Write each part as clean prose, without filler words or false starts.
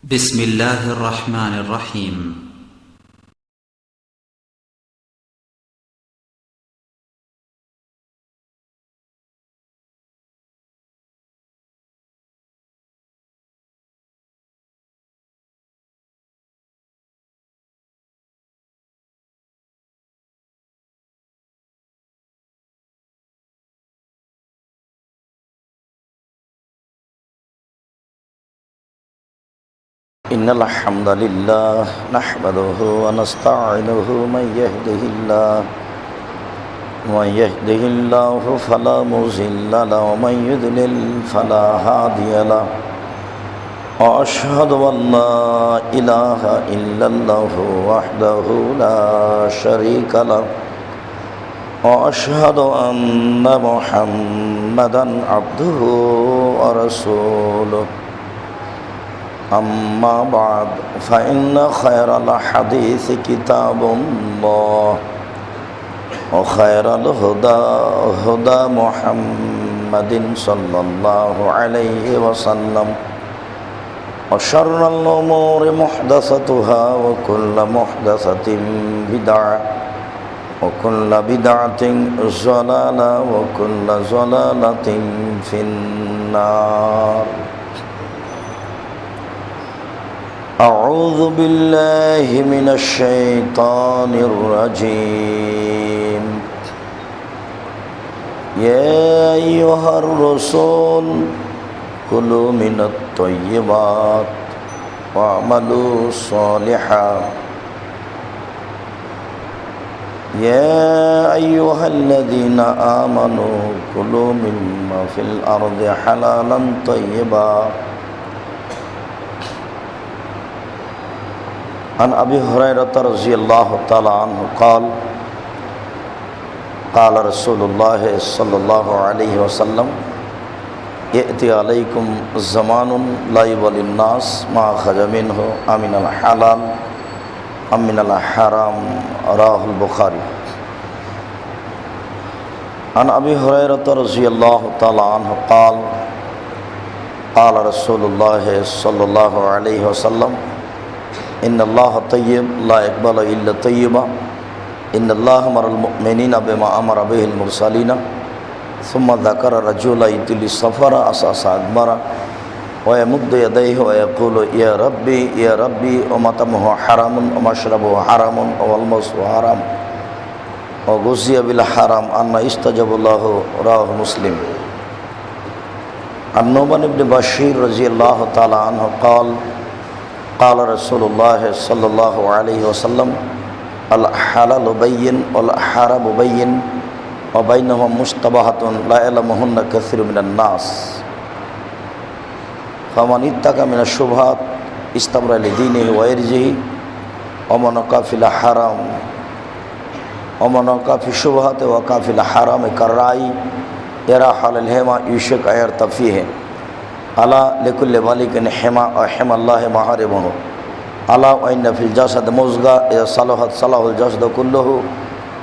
بسم الله الرحمن الرحيم إن الحمد لله نحمده ونستعينه من يهده الله فلا مضل له ومن يضلل فلا هادي له وأشهد أن لا إله إلا الله وحده لا شريك له وأشهد أن محمدا عبده ورسوله أما بعد فإن خير الحديث كتاب الله وخير الهدى هدى محمد صلى الله عليه وسلم وشر الأمور محدثاتها وكل محدثة بدعة وكل بدعة ضلالة وكل ضلالة في النار. أعوذ بالله من الشيطان الرجيم. يا أيها الرسول كلوا من الطيبات واعملوا صالحا يا أيها الذين آمنوا كلوا مما في الأرض حلالا طيبا. عن أبي هريرة رضي الله تعالى عنه قال قال رسول الله صلى الله عليه وسلم يأتي عليكم زمان لا يبالي الناس ما أخرج منه أمن الحلال أمن الحرام رواه البخاري. عن أبي هريرة رضي الله تعالى عنه قال قال رسول الله صلى الله عليه وسلم إن الله طيب لا يقبل إلا طيبا إن الله أمر المؤمنين بما أمر به المرسلين ثم ذكر رجلا يطيل السفر أساس أكبر ويمد يديه ويقول يا ربي يا ربي ومطعمه حرام ومشربه حرام والمسه حرام وغزي بالحرام أن يستجب له رواه مسلم. عن نعمان بن بشير رضي الله تعالى عنه قال قال رسول الله صلى الله عليه وسلم الحلال بين والحرام بين وبينهم مشتبهات لا يعلمهن كثير من الناس فمن اتقى من الشبهات استبرأ لدينه وعرضه ومن وقع في الحرام ومن وقع في الشبهات وقع في الحرام كالراعي يرى حال الهما يوشك أن يرتع فيه ألا لكل مالك حمى وحمى الله محارمه ألا وإن في الجسد مضغة إذا صلحت صلح الجسد كله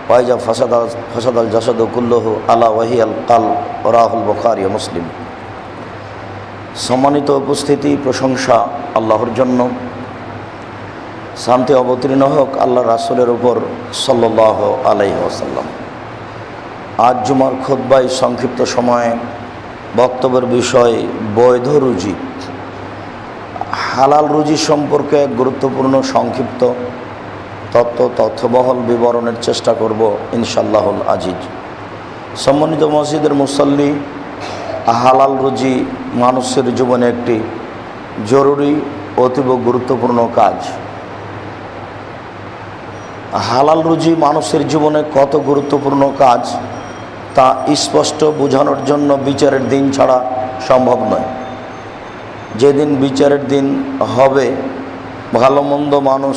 وإذا فسد الجسد كله ألا وهي القلب رواه البخاري ومسلم. সম্মানিত উপস্থিতি, প্রশংসা আল্লাহর জন্য, শান্তি অবতীর্ণ হোক আল্লাহ রাসূলের উপর সাল্লাল্লাহু আলাইহি ওয়াসাল্লাম। আজ জুমার খুতবায় সংক্ষিপ্ত সময়ে বক্তব্যের বিষয় বৈধ রুজি। হালাল রুজি সম্পর্কে গুরুত্বপূর্ণ সংক্ষিপ্ত তথ্যবহল বিবরণের চেষ্টা করব ইনশাআল্লাহুল আজিজ। সম্মানিত মসজিদের মুসল্লি, হালাল রুজি মানুষের জীবনে একটি জরুরি অতীব গুরুত্বপূর্ণ কাজ। হালাল রুজি মানুষের জীবনে কত গুরুত্বপূর্ণ কাজ তা স্পষ্ট বোঝানোর জন্য বিচারের দিন ছাড়া সম্ভব নয়। যেদিন বিচারের দিন হবে, ভালো মন্দ মানুষ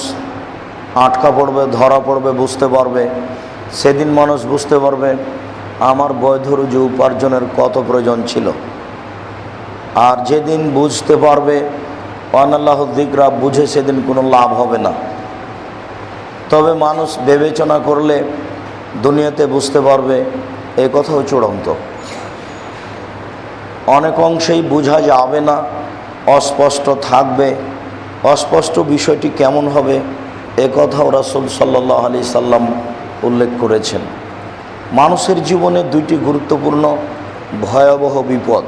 আটকা পড়বে, ধরা পড়বে, বুঝতে পারবে। সেদিন মানুষ বুঝতে পারবে আমার বৈধ রুজি উপার্জনের কত প্রয়োজন ছিল। আর যেদিন বুঝতে পারবে আল্লাহু যিকরা, বুঝে সেদিন কোনো লাভ হবে না। তবে মানুষ বিবেচনা করলে দুনিয়াতে বুঝতে পারবে এই কথাও চূড়ান্ত। অনেক অংশেই বোঝা যাবে না, অস্পষ্ট থাকবে, অস্পষ্ট বিষয়টি কেমন হবে এ কথাও রাসূল সাল্লাল্লাহু আলাইহি সাল্লাম উল্লেখ করেছেন। মানুষের জীবনে দুইটি গুরুত্বপূর্ণ ভয়াবহ বিপদ,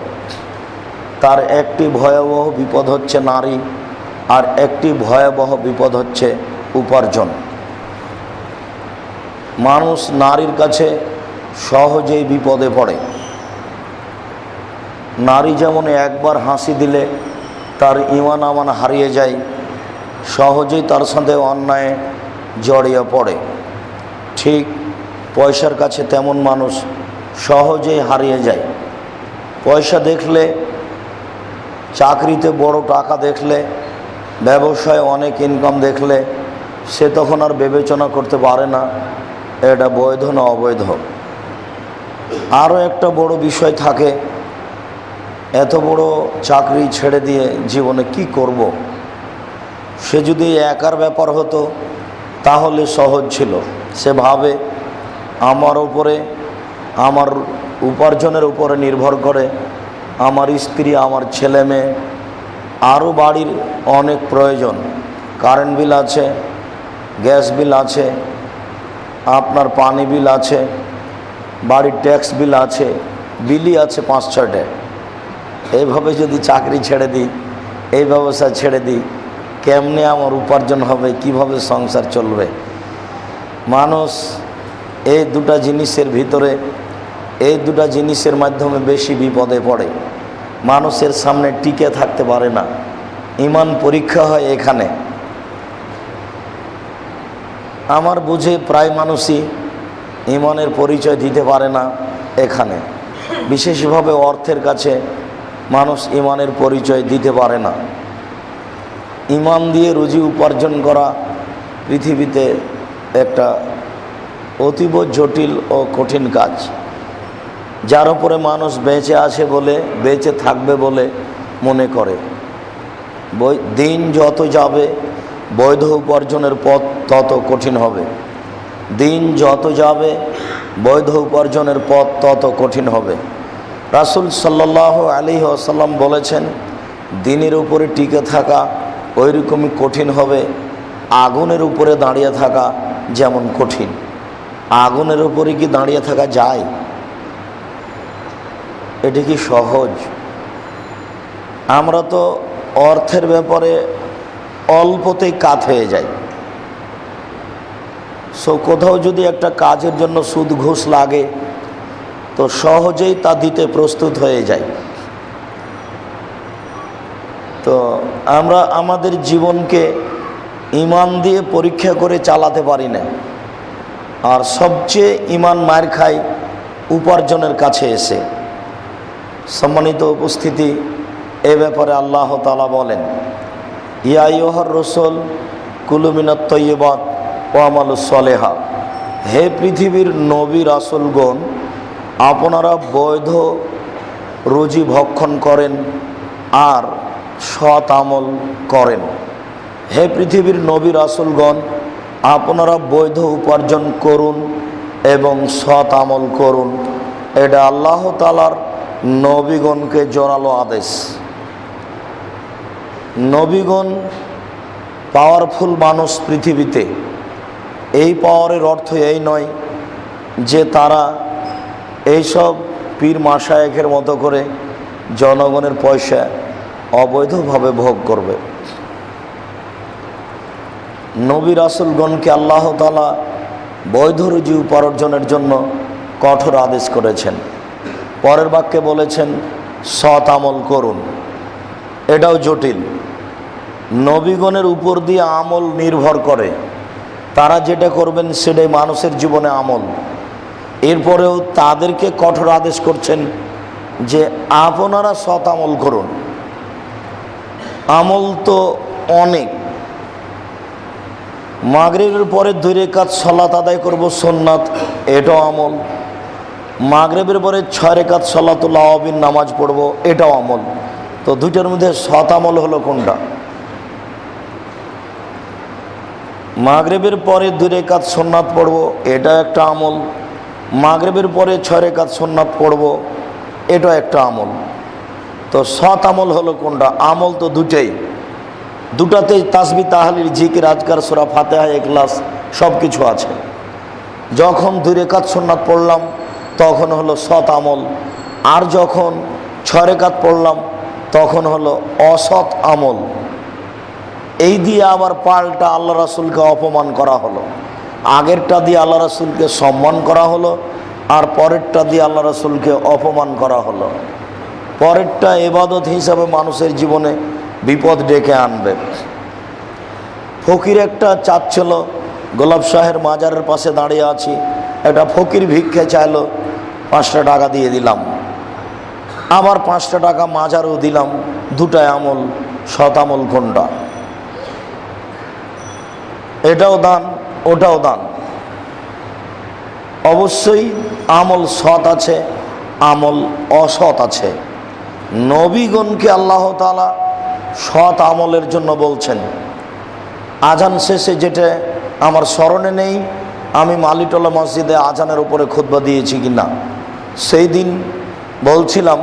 তার একটি ভয়াবহ বিপদ হচ্ছে নারী, আর একটি ভয়াবহ বিপদ হচ্ছে উপার্জন। মানুষ নারীর কাছে সহজেই বিপদে পড়ে। নারী যেমন একবার হাসি দিলে তার ঈমান আমান হারিয়ে যায়, সহজেই তার সাথে অন্যায় জড়িয়ে পড়ে, ঠিক পয়সার কাছে তেমন মানুষ সহজেই হারিয়ে যায়। পয়সা দেখলে, চাকরিতে বড় টাকা দেখলে, ব্যবসায় অনেক ইনকাম দেখলে সে তখন আর বিবেচনা করতে পারে না এটা বৈধ না অবৈধ। আরও একটা বড় বিষয় থাকে, এত বড় চাকরি ছেড়ে দিয়ে জীবনে কি করব। সে যদি একার ব্যাপার হতো তাহলে সহজ ছিল। সে ভাবে আমার উপরে, আমার উপার্জনের উপরে নির্ভর করে আমার স্ত্রী, আমার ছেলে মেয়ে, আরও বাড়ির অনেক প্রয়োজন। কারেন্ট বিল আছে, গ্যাস বিল আছে, আপনার পানি বিল আছে, বাড়ির ট্যাক্স বিল আছে, বিলই আছে 5-6টে। এইভাবে যদি চাকরি ছেড়ে দিই, এই ব্যবসা ছেড়ে দিই, কেমনে আমার উপার্জন হবে, কিভাবে সংসার চলবে? মানুষ এই দুটা জিনিসের ভিতরে, এই দুটা জিনিসের মাধ্যমে বেশি বিপদে পড়ে। মানুষের সামনে টিকে থাকতে পারে না। ঈমান পরীক্ষা হয় এখানে। আমার বুঝে প্রায় মানুষই ঈমানের পরিচয় দিতে পারে না এখানে। বিশেষভাবে অর্থের কাছে মানুষ ঈমানের পরিচয় দিতে পারে না। ঈমান দিয়ে রুজি উপার্জন করা পৃথিবীতে একটা অতীব জটিল ও কঠিন কাজ, যার উপরে মানুষ বেঁচে আছে বলে, বেঁচে থাকবে বলে মনে করে। দিন যত যাবে বৈধ উপার্জনের পথ তত কঠিন হবে। দিন যত যাবে বৈধ উপার্জনের পথ তত কঠিন হবে। রাসূল সাল্লাল্লাহু আলাইহি ওয়াসাল্লাম বলেছেন, দিনের উপরে টিকে থাকা ওইরকমই কঠিন হবে আগুনের উপরে দাঁড়িয়ে থাকা যেমন কঠিন। আগুনের উপরে কি দাঁড়িয়ে থাকা যায়? এটা কি সহজ? আমরা তো অর্থের ব্যাপারে অল্পতেই কাত হয়ে যাই। কোথাও যদি একটা কাজের জন্য সুদ ঘুষ লাগে তো সহজেই তা দিতে প্রস্তুত হয়ে যায়। তো আমরা আমাদের জীবনকে ঈমান দিয়ে পরীক্ষা করে চালাতে পারি না। আর সবচেয়ে ঈমান মার খায় উপার্জনের কাছে এসে। সম্মানিত উপস্থিতি, এ ব্যাপারে আল্লাহ তাআলা বলেন, ইয়া আইয়ুহার রাসূল কুলু মিনাত তাইয়্যিবাত ওয়া আমালুস সালিহা। হে পৃথিবীর নবী রাসূলগণ, আপনারা বৈধ রুজি ভক্ষণ করেন আর সৎ আমল করেন। হে পৃথিবীর নবী রাসূলগণ, আপনারা বৈধ উপার্জন করুন এবং সৎ আমল করুন। এটা আল্লাহ তাআলার নবীগণকে জোরালো আদেশ। নবীগণ পাওয়ারফুল মানুষ পৃথিবীতে। এই পাওয়ারের অর্থ এই নয় যে তারা এইসব পীর মাশায়েখের মতো করে জনগণের পয়সা অবৈধভাবে ভোগ করবে। নবী রাসূলগণকে আল্লাহ তাআলা বৈধ রুজি উপার্জনের জন্য কঠোর আদেশ করেছেন। পরের বাক্যে বলেছেন, সৎ আমল করুন। এটাও জটিল। নবীগণের উপর দিয়ে আমল নির্ভর করে। তারা যেটা করবেন সেটাই মানুষের জীবনে আমল। এরপরেও তাদেরকে কঠোর আদেশ করছেন যে আপনারা সৎ আমল করুন। আমল তো অনেক। মাগরিবের পরে 2 রাকাত সালাত আদায় করব সুন্নাত, এটাও আমল। মাগরিবের পরে 6 রাকাত সালাতুল আওয়াবিন নামাজ পড়ব, এটাও আমল। তো দুইটার মধ্যে সৎ আমল হলো কোনটা? মাগরিবের পরে 2 রাকাত সুন্নাত পড়ব, এটা একটা আমল। মাগরিবের পরে 6 রাকাত সুন্নাত পড়ব, এটা একটা আমল। তো সৎ আমল হলো কোনটা? আমল তো দুটেই। দুটাতেই তাসবিহ তাহলিল জিকির আজকার সূরা ফাতিহা ইখলাস সব কিছু আছে। যখন 2 রাকাত সুন্নাত পড়লাম তখন হলো সৎ আমল, আর যখন 6 রাকাত পড়লাম তখন হলো অসৎ আমল। এই দিয়ে আবার পাল্টা আল্লাহ রাসূলকে অপমান করা হলো। আগেরটা দিয়ে আল্লাহ রাসূলকে সম্মান করা হলো, আর পরেরটা দিয়ে আল্লাহ রাসূলকে অপমান করা হলো। পরেরটা ইবাদত হিসাবে মানুষের জীবনে বিপদ ডেকে আনবে। ফকির একটা চাচ্ছিল, গোলাপ শাহের মাজারের পাশে দাঁড়িয়ে আছি, একটা ফকির ভিক্ষে চাইলো, 5টা টাকা দিয়ে দিলাম। আবার 5টা টাকা মাজারও দিলাম। দুটাই আমল, সৎ আমল কোনটা? এটাও দান, ওটাও দান। অবশ্যই আমল সৎ আছে, আমল অসৎ আছে। নবীগণকে আল্লাহ তাআলা সৎ আমলের জন্য বলছেন। আজান শেষে, যেটা আমার স্মরণে নেই আমি মালিটোলা মসজিদে আজানের উপরে খুতবা দিয়েছি কিনা, সেই দিন বলছিলাম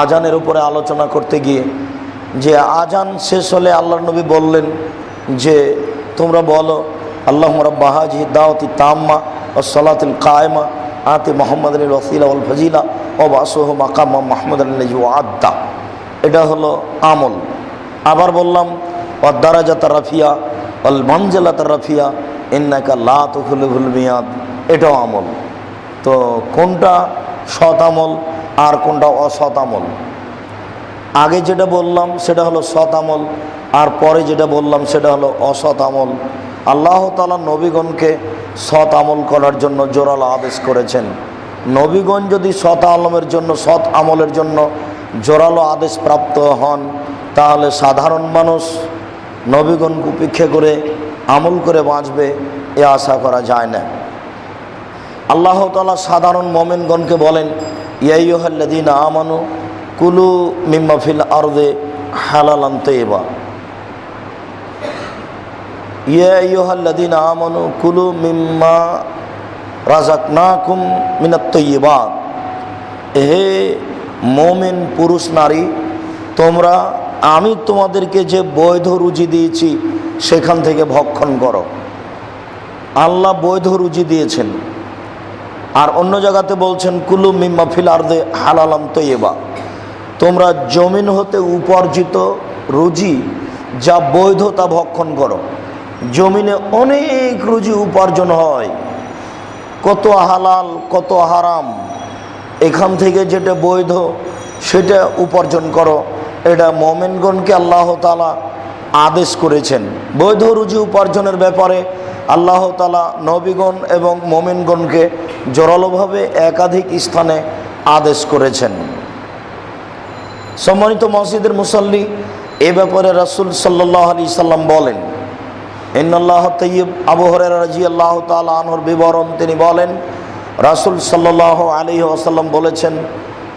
আজানের উপরে আলোচনা করতে গিয়ে যে আজান শেষ হলে আল্লাহর নবী বললেন যে তোমরা বলো আল্লাহুম্মা রাব্বা হাযিহি দাওয়াতি তাম্মা ওয়াস সালাতিল কায়েমা আতি মুহাম্মাদিন ওয়াসিলা ওয়াল ফাজিলা ওয়া বাসুহু মাকামা মাহমুদান আল্লাযী ওয়া'আদা। এটা হলো আমল। আবার বললাম ওয়াদ দারাজাতার রাফিয়া ওয়াল মানজিলাতার রাফিয়া ইন্নাকা লা তুখলিফুল মিয়াদ, এটাও আমল। তো কোনটা সৎ আমল আর কোনটা অসৎ আমল? আগে যেটা বললাম সেটা হলো সৎ আমল, আর পরে যেটা বললাম সেটা হলো অসৎ আমল। আল্লাহ তাআলা নবীগণকে সৎ আমল করার জন্য জোরালো আদেশ করেছেন। নবীগণ যদি সৎ আমলের জন্য জোরালো আদেশ প্রাপ্ত হন, তাহলে সাধারণ মানুষ নবীগণকে উপেক্ষা করে আমল করে বাঁচবে এ আশা করা যায় না। আল্লাহ তাআলা সাধারণ মুমিনগণকে বলেন ইয়া আইয়ুহাল্লাযীনা আমানু কুলু মিম্মা ফিল আরদি হালালান তাইয়্যিবা। ইয়া আইয়ুহাল্লাযীনা আমানু কুলু মিম্মা রাযাকনাকুম মিনাত তাইয়্যিবাত। হে মুমিন পুরুষ নারী, তোমরা আমি তোমাদেরকে যে বৈধ রুজি দিয়েছি সেখান থেকে ভক্ষণ করো। আল্লাহ বৈধ রুজি দিয়েছেন। আর অন্য জায়গাতে বলছেন কুলু মিম্মা ফিল আরদি হালালান তাইয়্যিবা, তোমরা জমিন হতে উপার্জিত রুজি যা বৈধ তা ভক্ষণ করো। জমিনে অনেক রুজি উপার্জন হয়, কত হালাল কত হারাম, এখান থেকে যেটা বৈধ সেটা উপার্জন করো। এটা মুমিনগণকে আল্লাহ তাআলা আদেশ করেছেন। বৈধ রুজি উপার্জনের ব্যাপারে আল্লাহ তাআলা নবীগণ এবং মুমিনগণকে জোরালোভাবে একাধিক স্থানে আদেশ করেছেন। সম্মানিত মসজিদের মুসল্লি, এ ব্যাপারে রাসূল সাল্লাল্লাহু আলাইহি সাল্লাম বলেন ইন্নাল্লাহ তাইয়্যিব। আবু হুরায়রা রাদিয়াল্লাহু তাআলা আনহুর বিবরণ, তিনি বলেন রাসূল সাল্লাল্লাহু আলাইহি ওয়াসাল্লাম বলেছেন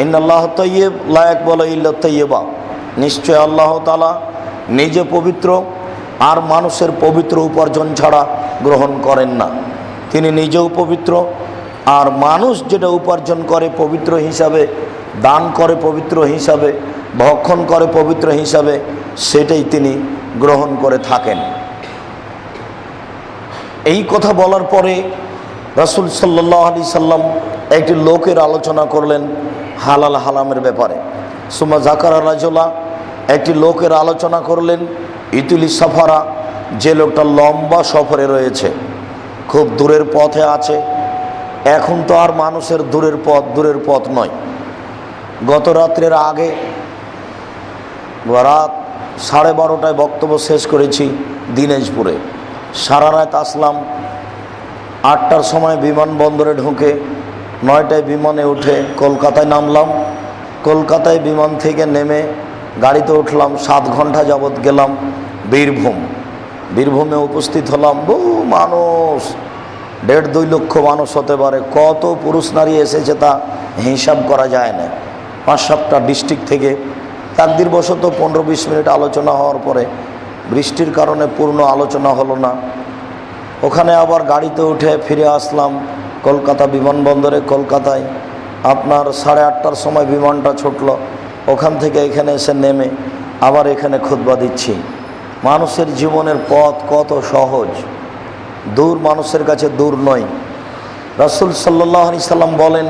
ইন্নাল্লাহ তাইয়্যিব লা ইয়াকবালু ইল্লা তাইয়্যিবা। নিশ্চয় আল্লাহ তাআলা নিজে পবিত্র, আর মানুষের পবিত্র উপার্জন ছাড়া গ্রহণ করেন না। তিনি নিজেও পবিত্র, আর মানুষ যেটা উপার্জন করে পবিত্র হিসাবে, দান করে পবিত্র হিসাবে, ভক্ষণ করে পবিত্র হিসাবে, সেটাই তিনি গ্রহণ করে থাকেন। এই কথা বলার পরে রাসূল সাল্লাল্লাহু আলাইহি সাল্লাম একটি লোকের আলোচনা করলেন হালাল হারামের ব্যাপারে। সুম্মা যাকারা রাজুলা, একটি লোকের আলোচনা করলেন ইতুলি সাফারা, যে লোকটা লম্বা সফরে রয়েছে, খুব দূরের পথে আছে। এখন তো আর মানুষের দূরের পথ নয়। গত রাত্রের আগে রাত 12:30টায় বক্তব্য শেষ করেছি দিনাজপুরে। সারা রাত আসলাম, 8টার সময় বিমানবন্দরে ঢুকে 9টায় বিমানে উঠে কলকাতায় নামলাম। কলকাতায় বিমান থেকে নেমে গাড়িতে উঠলাম, 7 ঘন্টা যাবৎ গেলাম বীরভূম। বীরভূমে উপস্থিত হলাম, বহু মানুষ, 1.5-2 লক্ষ মানুষ হতে পারে। কত পুরুষ নারী এসেছে তা হিসাব করা যায় না। 5-7টা ডিস্ট্রিক্ট থেকে। তাকদীরবশত 15-20 মিনিট আলোচনা হওয়ার পরে বৃষ্টির কারণে পূর্ণ আলোচনা হলো না। ওখানে আবার গাড়িতে উঠে ফিরে আসলাম কলকাতা বিমানবন্দরে। কলকাতায় আপনার 8:30টার সময় বিমানটা ছুটলো। ওখান থেকে এখানে এসে নেমে আবার এখানে খুতবা দিচ্ছি। মানুষের জীবনের পথ কত সহজ, দূর মানুষের কাছে দূর নয়। রাসূল সাল্লাল্লাহু আলাইহি সাল্লাম বলেন,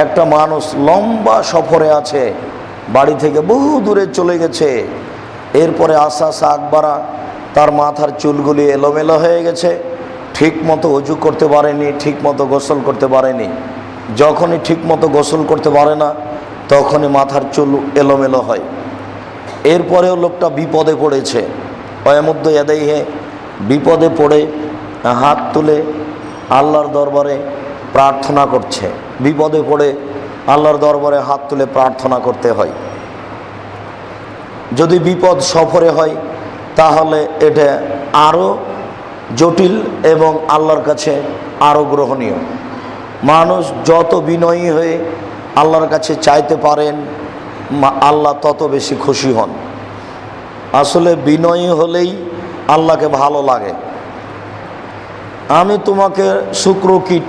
একটা মানুষ লম্বা সফরে আছে, বাড়ি থেকে বহু দূরে চলে গেছে, এরপরে আস্তে আস্তে আকবারা তার মাথার চুলগুলি এলোমেলো হয়ে গেছে, ঠিক মতো অজু করতে পারেনি, ঠিক মতো গোসল করতে পারেনি। যখনই ঠিক মতো গোসল করতে পারে না তখনই মাথার চুল এলোমেলো হয়। এরপরেও লোকটা বিপদে পড়েছে, ওয়ামুদ্দু ইয়াদাইহি, বিপদে পড়ে হাত তুলে আল্লাহর দরবারে প্রার্থনা করছে। বিপদে পড়ে আল্লাহর দরবারে হাত তুলে প্রার্থনা করতে হয়। যদি বিপদ সফরে হয় তাহলে এটা আরও জটিল এবং আল্লাহর কাছে আরও গ্রহণীয়। মানুষ যত বিনয়ী হয়ে আল্লাহর কাছে চাইতে পারেন, আল্লাহ তত বেশি খুশি হন। আসলে বিনয়ী হলেই আল্লাহকে ভালো লাগে। আমি তোমাকে শুক্রকীট,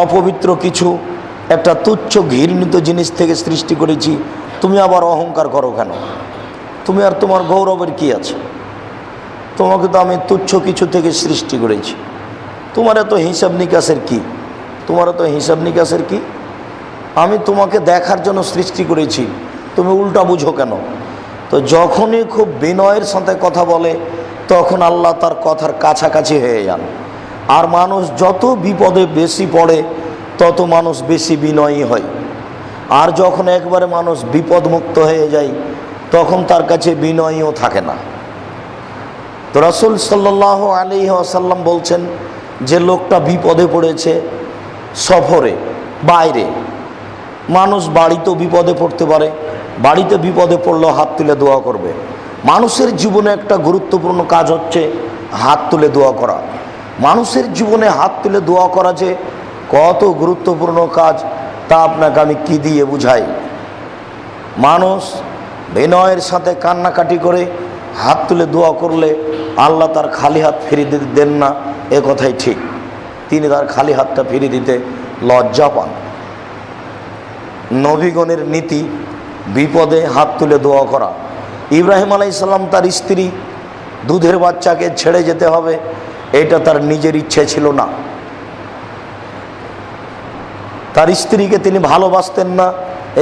অপবিত্র কিছু একটা তুচ্ছ ঘৃণিত জিনিস থেকে সৃষ্টি করেছি, তুমি আবার অহংকার করো কেন? তুমি আর তোমার গৌরবের কি আছে? তোমাকে তো আমি তুচ্ছ কিছু থেকে সৃষ্টি করেছি, তোমার এত হিসাব নিকাশের কি? তোমার এত হিসাব নিকাশের কি? আমি তোমাকে দেখার জন্য সৃষ্টি করেছি, তুমি উল্টা বুঝো কেন? তো যখনই খুব বিনয়ের সাথে কথা বলে তখন আল্লাহ তার কথার কাছাকাছি হয়ে যান। আর মানুষ যত বিপদে বেশি পড়ে তত মানুষ বেশি বিনয়ী হয়। আর যখন একবারে মানুষ বিপদমুক্ত হয়ে যায় তখন তার কাছে বিনয়ীও থাকে না। তো রাসূল সাল্লাল্লাহু আলাইহি ওয়াসাল্লাম বলছেন, যে লোকটা বিপদে পড়েছে সফরে, বাইরে, মানুষ বাড়িতেও বিপদে পড়তে পারে, বাড়িতে বিপদে পড়লেও হাত তুলে দোয়া করবে। মানুষের জীবনে একটা গুরুত্বপূর্ণ কাজ হচ্ছে হাত তুলে দোয়া করা। মানুষের জীবনে হাত তুলে দোয়া করা যে কত গুরুত্বপূর্ণ কাজ তা আপনাকে আমি কি দিয়ে বুঝাই। মানুষ বিনয়ের সাথে কান্নাকাটি করে হাত তুলে দোয়া করলে আল্লাহ তার খালি হাত ফিরিয়ে দিতে দেন না, এ কথাই ঠিক। তিনি তার খালি হাতটা ফিরিয়ে দিতে লজ্জা পান। নবীগণের নীতি বিপদে হাত তুলে দোয়া করা। ইব্রাহিম আলাইহিস সালাম তার স্ত্রী দুধের বাচ্চাকে ছেড়ে যেতে হবে, এটা তার নিজের ইচ্ছে ছিল না। তার স্ত্রীকে তিনি ভালোবাসতেন না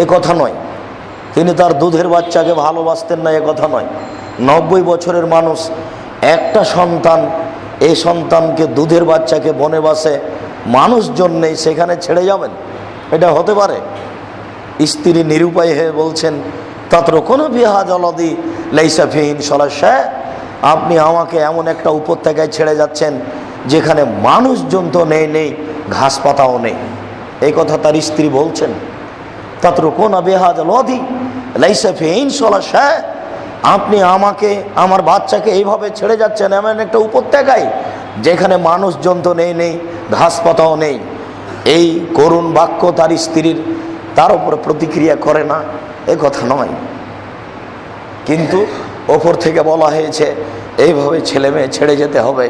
এ কথা নয়, তিনি তার দুধের বাচ্চাকে ভালোবাসতেন না এ কথা নয়। 90 বছরের মানুষ, একটা সন্তান, এই সন্তানকে দুধের বাচ্চাকে বনবাসে মানুষজন নেই সেখানে ছেড়ে যাবেন? এটা হতে পারে? স্ত্রী নিরুপায় হয়ে বলছেন, তাতরুকুনা বিহা জলদি লাইসা ফিহি সলাশা, আপনি আমাকে এমন একটা উপত্যকায় ছেড়ে যাচ্ছেন যেখানে মানুষজন তো নেই, ঘাস পাতাও নেই। এই কথা তার স্ত্রী বলছেন। তাতরুকুনা বিহা জলদি লাইসা ফিহি সলাশা, আপনি আমাকে, আমার বাচ্চাকে এইভাবে ছেড়ে যাচ্ছেন এমন একটা উপত্যকায় যেখানে মানুষজন তো নেই, ঘাস পাতাও নেই। এই করুণ বাক্য তার স্ত্রীর, তার উপর প্রতিক্রিয়া করে না এ কথা নয়, কিন্তু ওপর থেকে বলা হয়েছে এইভাবে ছেলে মেয়ে ছেড়ে যেতে হবে,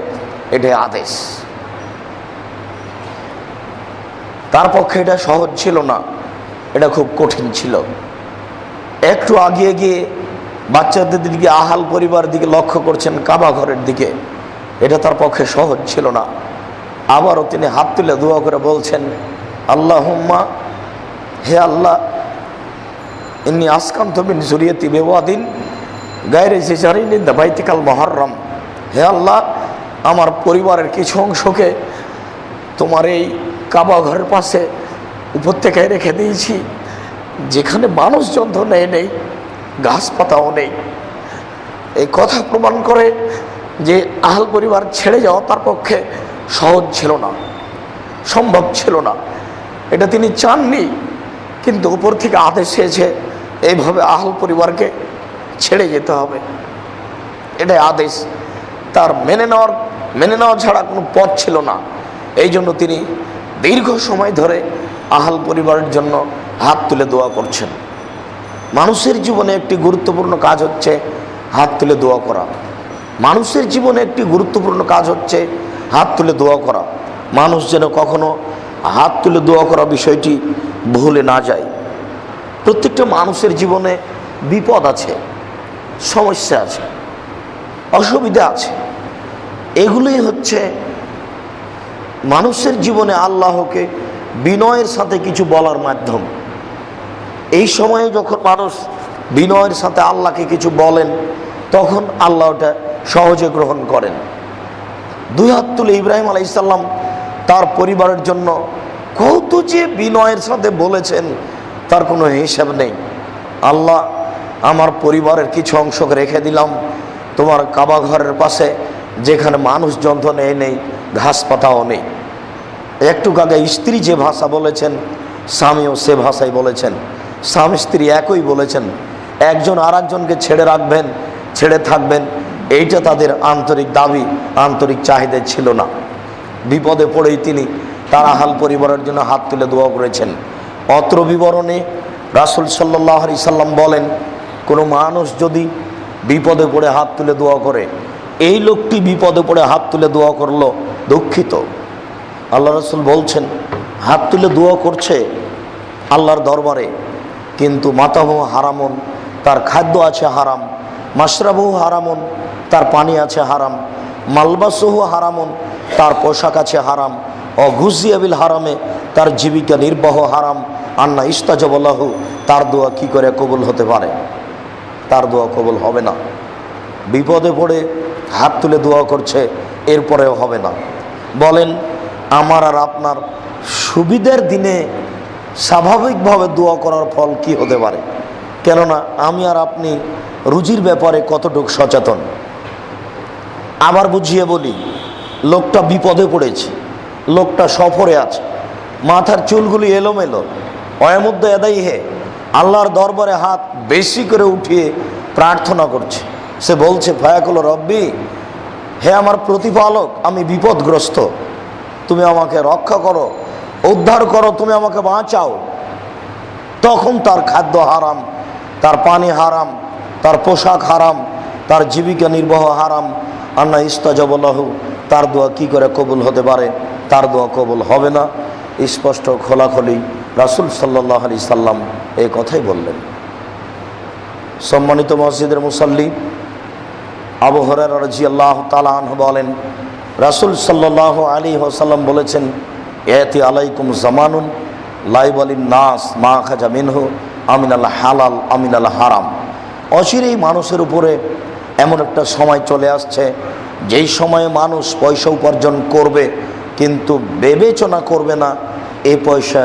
এটাই আদেশ। তার পক্ষে এটা সহজ ছিল না, এটা খুব কঠিন ছিল। একটু আগিয়ে গিয়ে বাচ্চাদের দিকে, আহাল পরিবার দিকে লক্ষ্য করছেন, কাবা ঘরের দিকে, এটা তার পক্ষে সহজ ছিল না। আবারও তিনি হাত তুলে দোয়া করে বলছেন, আল্লাহুম্মা, হে আল্লাহ, ইন্নী আসকানতু মিন যুররিয়াতি বিওয়াদিন গায়রি জি জারিন ইনদা বাইতিকাল মুহাররম, হে আল্লাহ, আমার পরিবারের কিছু অংশকে তোমার এই কাবা ঘরের পাশে উপত্যকায় রেখে দিয়েছি যেখানে মানুষজন তো নেই, ঘাস পাতাও নেই। এই কথা প্রমাণ করে যে আহাল পরিবার ছেড়ে যাওয়া তার পক্ষে সহজ ছিল না, সম্ভব ছিল না। এটা তিনি চাননি, কিন্তু উপর থেকে আদেশ এসেছে এইভাবে আহাল পরিবারকে ছেড়ে যেতে হবে, এটাই আদেশ। তার মেনে নেওয়া ছাড়া কোনো পথ ছিল না। এই জন্য তিনি দীর্ঘ সময় ধরে আহাল পরিবারের জন্য হাত তুলে দোয়া করছেন। মানুষের জীবনে একটি গুরুত্বপূর্ণ কাজ হচ্ছে হাত তুলে দোয়া করা। মানুষের জীবনে একটি গুরুত্বপূর্ণ কাজ হচ্ছে হাত তুলে দোয়া করা। মানুষ যেন কখনো হাত তুলে দোয়া করা বিষয়টি ভুলে না যায়। প্রত্যেকটা মানুষের জীবনে বিপদ আছে, সমস্যা আছে। অসুবিধা আছে। এগুলোই হচ্ছে মানুষের জীবনে আল্লাহকে বিনয়ের সাথে কিছু বলার মাধ্যম। এই সময়ে যখন মানুষ বিনয়ের সাথে আল্লাহকে কিছু বলেন, তখন আল্লাহ ওটা সহজে গ্রহণ করেন। দুই হাত তুলে ইব্রাহিম আলাইহিস সালাম তার পরিবারের জন্য কত যে বিনয়ের সাথে বলেছেন তার কোনো হিসাব নেই। আল্লাহ, আমার পরিবারের কিছু অংশ রেখে দিলাম তোমার কাবা ঘরের পাশে, যেখানে মানুষ জন্তু নেই, ঘাস পাতাও নেই। একটু আগে স্ত্রী যে ভাষা বলেছেন, স্বামীও সে ভাষাই বলেছেন। স্বামী স্ত্রী একই বলেছেন। একজন আর একজনকে ছেড়ে রাখবেন, ছেড়ে থাকবেন, এইটা তাদের আন্তরিক দাবি, আন্তরিক চাহিদা ছিল না। বিপদে পড়েই তিনি তার আহাল পরিবারের জন্য হাত তুলে দোয়া করেছেন। অত্র বিবরণে রাসূল সাল্লাল্লাহু আলাইহি সাল্লাম বলেন, কোনো মানুষ যদি বিপদে পড়ে হাত তুলে দোয়া করে, এই লোকটি বিপদে পড়ে হাত তুলে দোয়া করলো, দুঃখিত। আল্লাহ রাসূল বলছেন, হাত তুলে দোয়া করছে আল্লাহর দরবারে, কিন্তু মাতাহু হারামুন, তার খাদ্য আছে হারাম, মাশরাবহু হারামুন, তার পানি আছে হারাম, মালবাসুহু হারামুন, তার পোশাক আছে হারাম, অগুজিয়া বিল হারামে, তার জীবিকা নির্বাহ হারাম, আন্না ইস্তাজাব লাহু, তার দোয়া কি করে কবুল হতে পারে? তার দোয়া কবুল হবে না। বিপদে পড়ে হাত তুলে দোয়া করছে, এরপরেও হবে না। বলেন, আমার আর আপনার সুবিধার দিনে স্বাভাবিকভাবে দোয়া করার ফল কি হতে পারে? কেননা আমি আর আপনি রুজির ব্যাপারে কতটুকু সচেতন। আবার বুঝিয়ে বলি, লোকটা বিপদে পড়েছে, লোকটা সফরে আছে, মাথার চুলগুলি এলোমেলো, অয়মুদ্দ এদাই হে, আল্লাহর দরবারে হাত বেশি করে উঠিয়ে প্রার্থনা করছে। সে বলছে, ফায়াকুল রব্বি, হে আমার প্রতিপালক, আমি বিপদগ্রস্ত, তুমি আমাকে রক্ষা করো, উদ্ধার করো, তুমি আমাকে বাঁচাও। তখন তার খাদ্য হারাম, তার পানি হারাম, তার পোশাক হারাম, তার জীবিকা নির্বাহ হারাম, আন্না ইস্তাজাব লাহু, তার দোয়া কি করে কবুল হতে পারে? তার দোয়া কবুল হবে না। স্পষ্ট খোলাখুলি রাসূল সাল্লাল্লাহু আলাইহি সাল্লাম এই কথাই বললেন। সম্মানিত মসজিদের মুসাল্লি, আবু হুরায়রা রাদিয়াল্লাহু তাআলা আনহু বলেন, রাসূল সাল্লাল্লাহু আলাইহি ওয়াসাল্লাম বলেছেন, ইয়াতি আলাইকুম জামানুন লা ইয়াবালিন নাস মা খাজা মিনহু আমিনাল হালাল আমিনাল হারাম। অচিরেই মানুষের উপরে এমন একটা সময় চলে আসছে, যেই সময়ে মানুষ পয়সা উপার্জন করবে, কিন্তু বিবেচনা করবে না এই পয়সা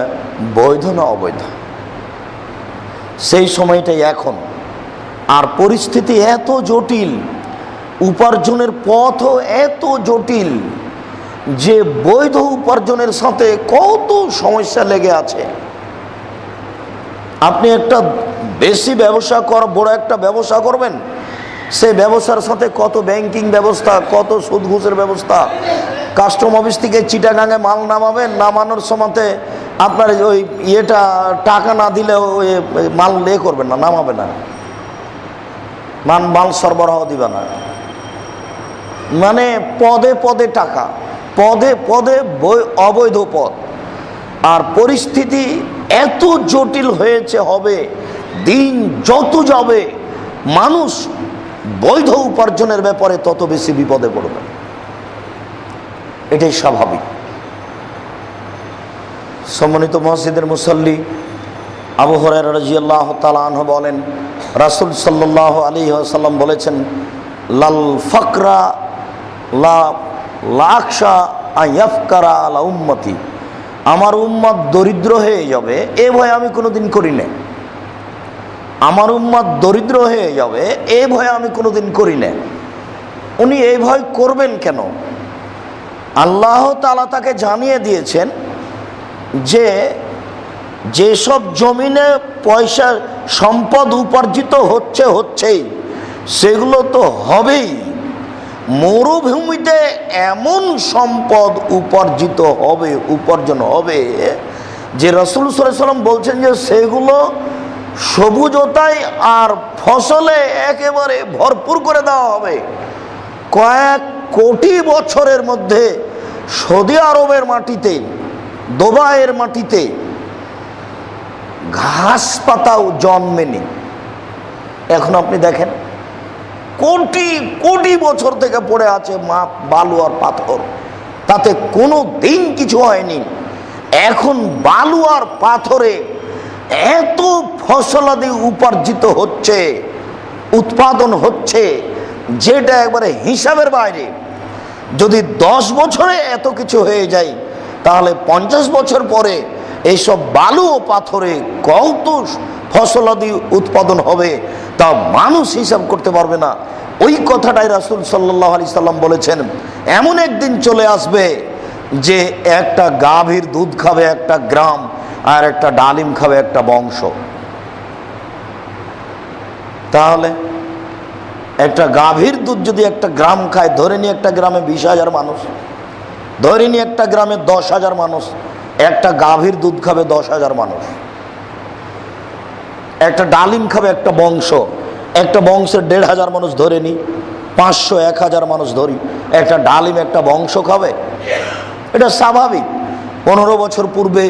বৈধ না অবৈধ। সেই সময়টাই এখন। আর পরিস্থিতি এত জটিল, উপার্জনের পথও এত জটিল যে বৈধ উপার্জনের সাথে কত সমস্যা লেগে আছে। আপনি একটা বেশি ব্যবসা বড় একটা ব্যবসা করবেন, সেই ব্যবসার সাথে কত ব্যাংকিং ব্যবস্থা, কত সুদ ঘুষের ব্যবস্থা। কাস্টম অফিস থেকে চিটাগাঙে মাল নামাবেন, নামানোর সময়তে আপনার ওই টাকা না দিলে ওই মাল করবেন না, নামাবে না, মাল সরবরাহ দিবে না। মানে পদে পদে টাকা, পদে পদে অবৈধ পদ। আর পরিস্থিতি এত জটিল হয়েছে, হবে দিন যত যাবে মানুষ বৈধ উপার্জনের ব্যাপারে তত বেশি বিপদে পড়বে। এটাই স্বাভাবিক। সম্মানিত মসজিদের মুসল্লি, আবু হুরায়রা রাদিয়াল্লাহু তাআলা আনহু বলেন, রাসূল সাল্লাল্লাহু আলাইহি ওয়াসাল্লাম বলেছেন, লাল ফাকরা লা লাকশা আয়াফকারা আলা উম্মতি, আমার উম্মত দরিদ্র হয়ে যাবে এ ভয় আমি কোনোদিন করি না। আমার উম্মত দরিদ্র হয়ে যাবে এ ভয় আমি কোনোদিন করি না। উনি এই ভয় করবেন কেন? আল্লাহ তাআলা তাকে জানিয়ে দিয়েছেন যে যেসব জমিনে পয়সা সম্পদ উপার্জিত হচ্ছেই, সেগুলো তো হবেই। মরুভূমিতে এমন সম্পদ উপার্জন হবে যে রাসূল সাল্লাল্লাহু আলাইহি ওয়াসাল্লাম বলছেন যে সেগুলো সবুজতায় আর ফসলে একেবারে ভরপুর করে দেওয়া হবে। কয়েক কোটি বছরের মধ্যে সৌদি আরবের মাটিতে, দুবাইয়ের মাটিতে ঘাস পাতাও জন্মেনি। এখন আপনি দেখেন কোটি কোটি বছর থেকে পড়ে আছে মাপ বালু আর পাথর, তাতে কোনো দিন কিছু হয়নি। এখন বালু আর পাথরে এত ফসলাদি উপার্জিত হচ্ছে, উৎপাদন হচ্ছে, যেটা একবারে হিসাবের বাইরে। যদি 10 বছরে এত কিছু হয়ে যায়, তাহলে 50 বছর পরে এইসব বালু ও পাথরে কত ফসলাদি উৎপাদন হবে তা মানুষ হিসাব করতে পারবে না। ওই কথাটাই রাসূল সাল্লাল্লাহু আলাইহি সাল্লাম বলেছেন, এমন একদিন চলে আসবে যে একটা গাভীর দুধ খাবে একটা গ্রাম, আর একটা ডালিম খাবে একটা বংশ। তাহলে একটা গাভীর দুধ যদি একটা গ্রাম খায়, ধরে নিয়ে একটা গ্রামে 20,000 মানুষ, ধরে নিয়ে একটা গ্রামে 10,000 মানুষ, একটা গাভীর দুধ খাবে 10,000 মানুষ। একটা ডালিম খাবে একটা বংশ, একটা বংশের 1,500 মানুষ ধরে নি, 500 1000 মানুষ ধরি, একটা ডালিম একটা বংশ খাবে, এটা স্বাভাবিক। 15 বছর পূর্বে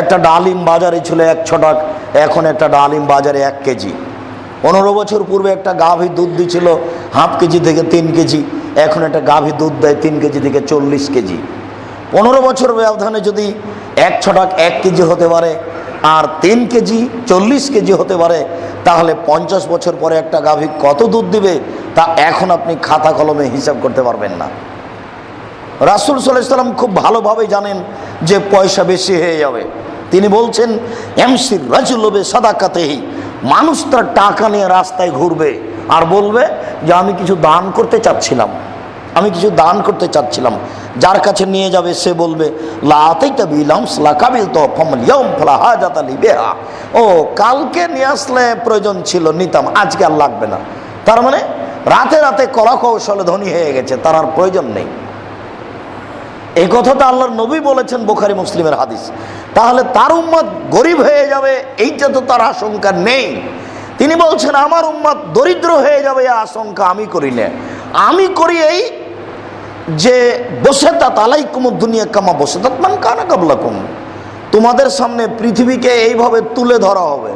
একটা ডালিম বাজারে ছিল 100 টাকা, এখন একটা ডালিম বাজারে 1 কেজি। 15 বছর পূর্বে একটা গাভী দুধ দিচ্ছিল হাফ কেজি থেকে 3 কেজি, এখন একটা গাভী দুধ দেয় 3 কেজি থেকে 40 কেজি। 15 বছর ব্যবধানে যদি 100 টাকা 1 কেজি হতে পারে, আর 3 কেজি 40 কেজি হতে পারে, তাহলে 50 বছর পরে একটা গাভী কত দুধ দিবে তা এখন আপনি খাতা কলমে হিসাব করতে পারবেন না। রাসূল সাল্লাল্লাহু আলাইহি সাল্লাম খুব ভালোভাবে জানেন যে পয়সা বেশি হয়ে যাবে। তিনি বলছেন, এমসির রাজুলু বিসাদাকাতিহি, মানুষ তার টাকা নিয়ে রাস্তায় ঘুরবে আর বলবে যে আমি কিছু দান করতে চাচ্ছিলাম, আমি কিছু দান করতে চাচ্ছিলাম। যার কাছে নিয়ে যাবে সে বলবে লা আতাইতা বিলামস লা কাবিলতু ফামাল ইয়াউম ফালা হাজাতা লি বিহা, ও কালকে নিয়ে আসলে প্রয়োজন ছিল নিতাম, আজকে আর লাগবে না। তার মানে রাতে রাতে কলা কৌশলে ধনী হয়ে গেছে, তার আর প্রয়োজন নেই। এই কথাটা আল্লাহর নবী বলেছেন, বুখারী মুসলিমের হাদিস। তাহলে তার উম্মত গরিব হয়ে যাবে এইটা তো তার আশঙ্কা নেই। তিনি বলছেন আমার উম্মত দরিদ্র হয়ে যাবে এই আশঙ্কা আমি করি না। আমি করি এই যে বসাতাত আলাইকুমুদ দুনিয়া কামা বসাতাত মান কানা ক্বাবলাকুম, তোমাদের সামনে পৃথিবীকে এইভাবে তুলে ধরা হবে,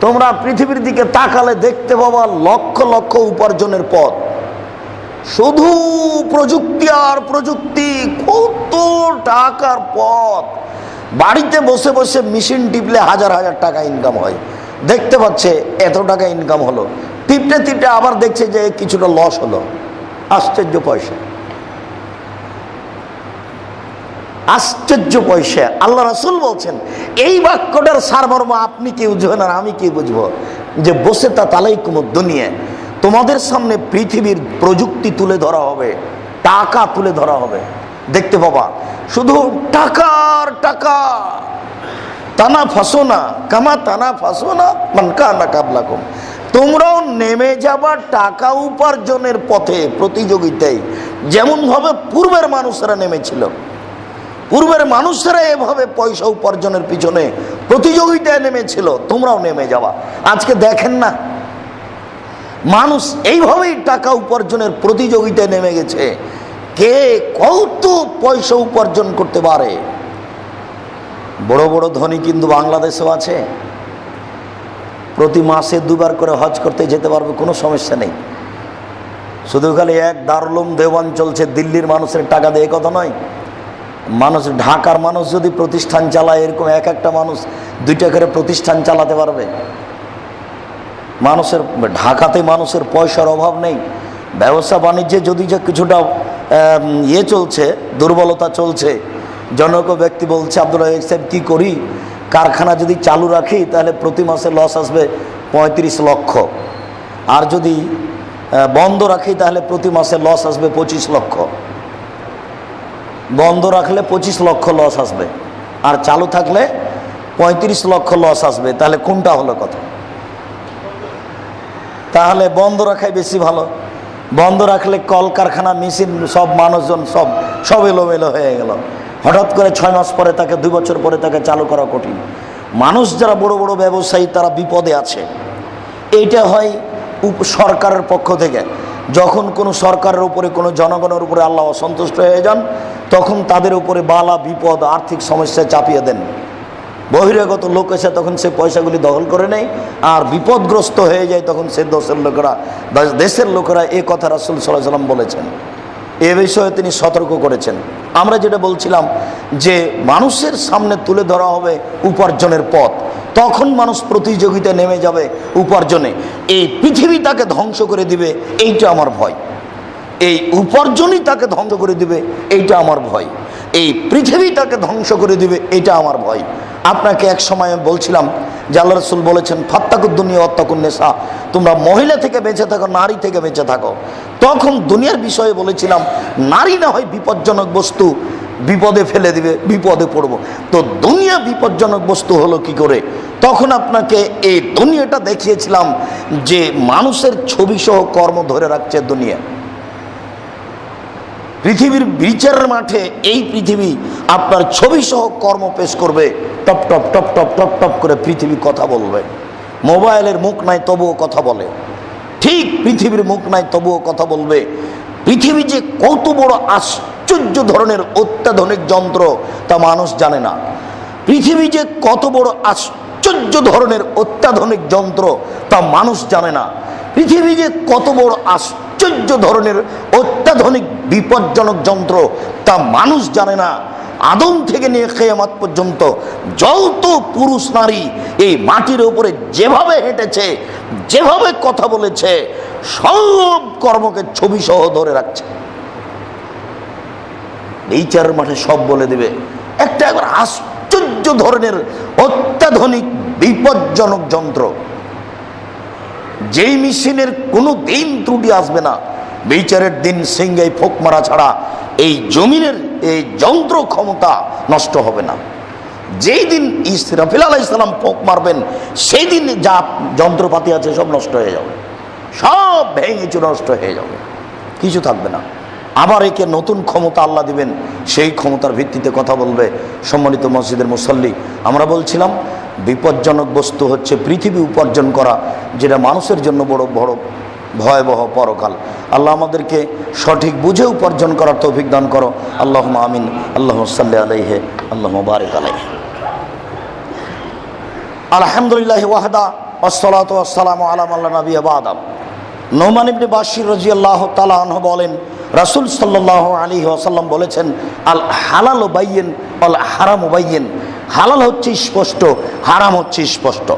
তোমরা পৃথিবীর দিকে তাকালে দেখতে পাবা লক্ষ লক্ষ উপার্জনের পথ, শুধু প্রযুক্তি আর প্রযুক্তি, কত টাকার পথ। বাড়িতে বসে বসে মেশিন টিপলে হাজার হাজার টাকা ইনকাম হয়, দেখতে পাচ্ছে এত টাকা ইনকাম হলো, টিপতে টিপতে আবার দেখছে যে কিছুটা লস হলো। আশ্চর্য পয়সা, আশ্চর্য পয়সা। আল্লাহ রাসূল বলছেন এই বাক্যটার সারমর্ম আপনি কি বুঝবেন আর আমি কি বুঝবো, যে বসে তা আলাইকুমুদ দুনিয়া, তোমাদের সামনে পৃথিবীর প্রযুক্তি তুলে ধরা হবে, টাকা তুলে ধরা হবে, দেখতে পাবা শুধু টাকার টাকা। তানা ফাসোনা কামা তানা ফাসোনা মান কানা ক্বাবলাকুম, তোমরাও নেমে যাবার টাকা উপার্জনের পথে প্রতিযোগিতায়, যেমনভাবে পূর্বের মানুষেরা নেমেছিল। পূর্বের মানুষেরা এভাবে পয়সা উপার্জনের পিছনে প্রতিযোগিতায় নেমেছিল, তোমরাও নেমে যাবা। আজকে দেখেন না, মানুষ এইভাবেই টাকা উপার্জনের প্রতিযোগিতায় নেমে গেছে, কে কত পয়সা উপার্জন করতে পারে। বড় বড় ধনী কিন্তু বাংলাদেশেও আছে, প্রতি মাসে 2 বার করে হজ করতে যেতে পারবে, কোনো সমস্যা নেই। শুধু খালি এক দারুল উলুম দেওবন্দ চলছে, দিল্লির মানুষের টাকা দিয়ে কথা নয়। মানুষ, ঢাকার মানুষ যদি প্রতিষ্ঠান চালায়, এরকম এক একটা মানুষ 2টা করে প্রতিষ্ঠান চালাতে পারবে। মানুষের ঢাকাতে মানুষের পয়সার অভাব নেই, ব্যবসা বাণিজ্যে যদি যে কিছুটা চলছে, দুর্বলতা চলছে। জনক ব্যক্তি বলছে, আব্দুল রাজ্জাক সাহেব কী করি, কারখানা যদি চালু রাখি তাহলে প্রতি মাসে লস আসবে 35 লক্ষ, আর যদি বন্ধ রাখি তাহলে প্রতি মাসে লস আসবে 25 লক্ষ। বন্ধ রাখলে 25 লক্ষ লস আসবে, আর চালু থাকলে 35 লক্ষ লস আসবে। তাহলে কোনটা হলো কথা? তাহলে বন্ধ রাখাই বেশি ভালো। বন্ধ রাখলে কলকারখানা, মেশিন, সব মানুষজন সব এলোমেলো হয়ে গেল। হঠাৎ করে 6 মাস পরে তাকে, 2 বছর পরে তাকে চালু করা কঠিন। মানুষ যারা বড় বড় ব্যবসায়ী তারা বিপদে আছে। এইটা হয় সরকারের পক্ষ থেকে। যখন কোনো সরকারের উপরে, কোনো জনগণের উপরে আল্লাহ অসন্তুষ্ট হয়ে যান, তখন তাদের উপরে বালা বিপদ, আর্থিক সমস্যা চাপিয়ে দেন। বহিরাগত লোক এসে তখন সে পয়সাগুলি দখল করে নেয়, আর বিপদগ্রস্ত হয়ে যায় তখন সে দেশের লোকেরা এ কথা রাসূল সাল্লাল্লাহু আলাইহি ওয়াসাল্লাম বলেছেন। এ বিষয়ে তিনি সতর্ক করেছেন। আমরা যেটা বলছিলাম যে মানুষের সামনে তুলে ধরা হবে উপার্জনের পথ, তখন মানুষ প্রতিযোগিতায় নেমে যাবে উপার্জনে। এই পৃথিবী তাকে ধ্বংস করে দিবে, এইটা আমার ভয়। এই উপার্জনই তাকে ধ্বংস করে দিবে, এইটা আমার ভয়। এই পৃথিবী তাকে ধ্বংস করে দিবে, এটা আমার ভয়। আপনাকে এক সময় বলছিলাম যে আল্লাহ রাসূল বলেছেন ফাত্তাকুদ দুনিয়া ওয়াত্তাকুন নিসা, তোমরা মহিলা থেকে বেঁচে থাকো, নারী থেকে বেঁচে থাকো। তখন দুনিয়ার বিষয়ে বলেছিলাম নারী না হয় বিপজ্জনক বস্তু, বিপদে ফেলে দিবে, বিপদে পড়ব। তো দুনিয়া বিপজ্জনক বস্তু হলো কি করে? তখন আপনাকে এই দুনিয়াটা দেখিয়েছিলাম যে মানুষের ছবি সহ কর্ম ধরে রাখছে দুনিয়া। পৃথিবীর বিচারের মাঠে এই পৃথিবী আপনার ছবি সহ কর্ম পেশ করবে, top top top top top top করে পৃথিবী কথা বলবে। মোবাইলের মুখ নাই তবুও কথা বলে, ঠিক পৃথিবীর মুখ নাই তবুও কথা বলবে। পৃথিবী যে কত বড় আশ্চর্য ধরনের অত্যাধুনিক যন্ত্র তা মানুষ জানে না। পৃথিবী যে কত বড় আশ্চর্য ধরনের অত্যাধুনিক যন্ত্র তা মানুষ জানে না। পৃথিবী যে কত বড় আশ্চর্য ধরনের অত্যাধুনিক বিপজ্জনক যন্ত্র তা মানুষ জানে না। আদম থেকে নিয়ে কিয়ামত পর্যন্ত যত পুরুষ নারী এই মাটির উপরে যেভাবে হেঁটেছে, যেভাবে কথা বলেছে, সব কর্মকে ছবি সহ ধরে রাখছে। বিচারের মাঠে সব বলে দিবে। একটা একবার আশ্চর্য ধরনের অত্যাধুনিক বিপজ্জনক যন্ত্র, যেই মেশিনের কোনো দিন ত্রুটি আসবে না। বিচারের দিন সিংহাই ফোক মারা ছাড়া এই জমিনের এই যন্ত্র ক্ষমতা নষ্ট হবে না। যেই দিন ইসরাফিল আলাইহিস সালাম ফোক মারবেন, সেই দিন যা যন্ত্রপাতি আছে সব নষ্ট হয়ে যাবে, সব ভেঙে চুরে নষ্ট হয়ে যাবে, কিছু থাকবে না। আবার একে নতুন ক্ষমতা আল্লাহ দিবেন, সেই ক্ষমতার ভিত্তিতে কথা বলবে। সম্মানিত মসজিদের মুসল্লি, আমরা বলছিলাম বিপজ্জনক বস্তু হচ্ছে পৃথিবী উপার্জন করা, যেটা মানুষের জন্য বড় বড় ভয়াবহ পরকাল। আল্লাহ আমাদেরকে সঠিক বুঝে উপার্জন করার তৌফিক দান করো। আল্লাহুম্মা আমিন। আল্লাহুম্মা সাল্লি আলাইহি, আল্লাহুম্মা বারিক আলাইহি। আলহামদুলিল্লাহি ওয়াহদা ওয়াসসালাতু ওয়াসসালামু আলা মান লা নাবিয়্যা বা'দা। নোমান ইবনে বাশির রাদিয়াল্লাহু তাআলা আনহু বলেন, রাসূল সাল্লাল্লাহু আলাইহি ওয়াসাল্লাম বলেছেন, আল হালালু বাইয়িন ওয়াল হারামু বাইয়িন। হালাল হচ্ছে স্পষ্ট, হারাম হচ্ছে স্পষ্ট।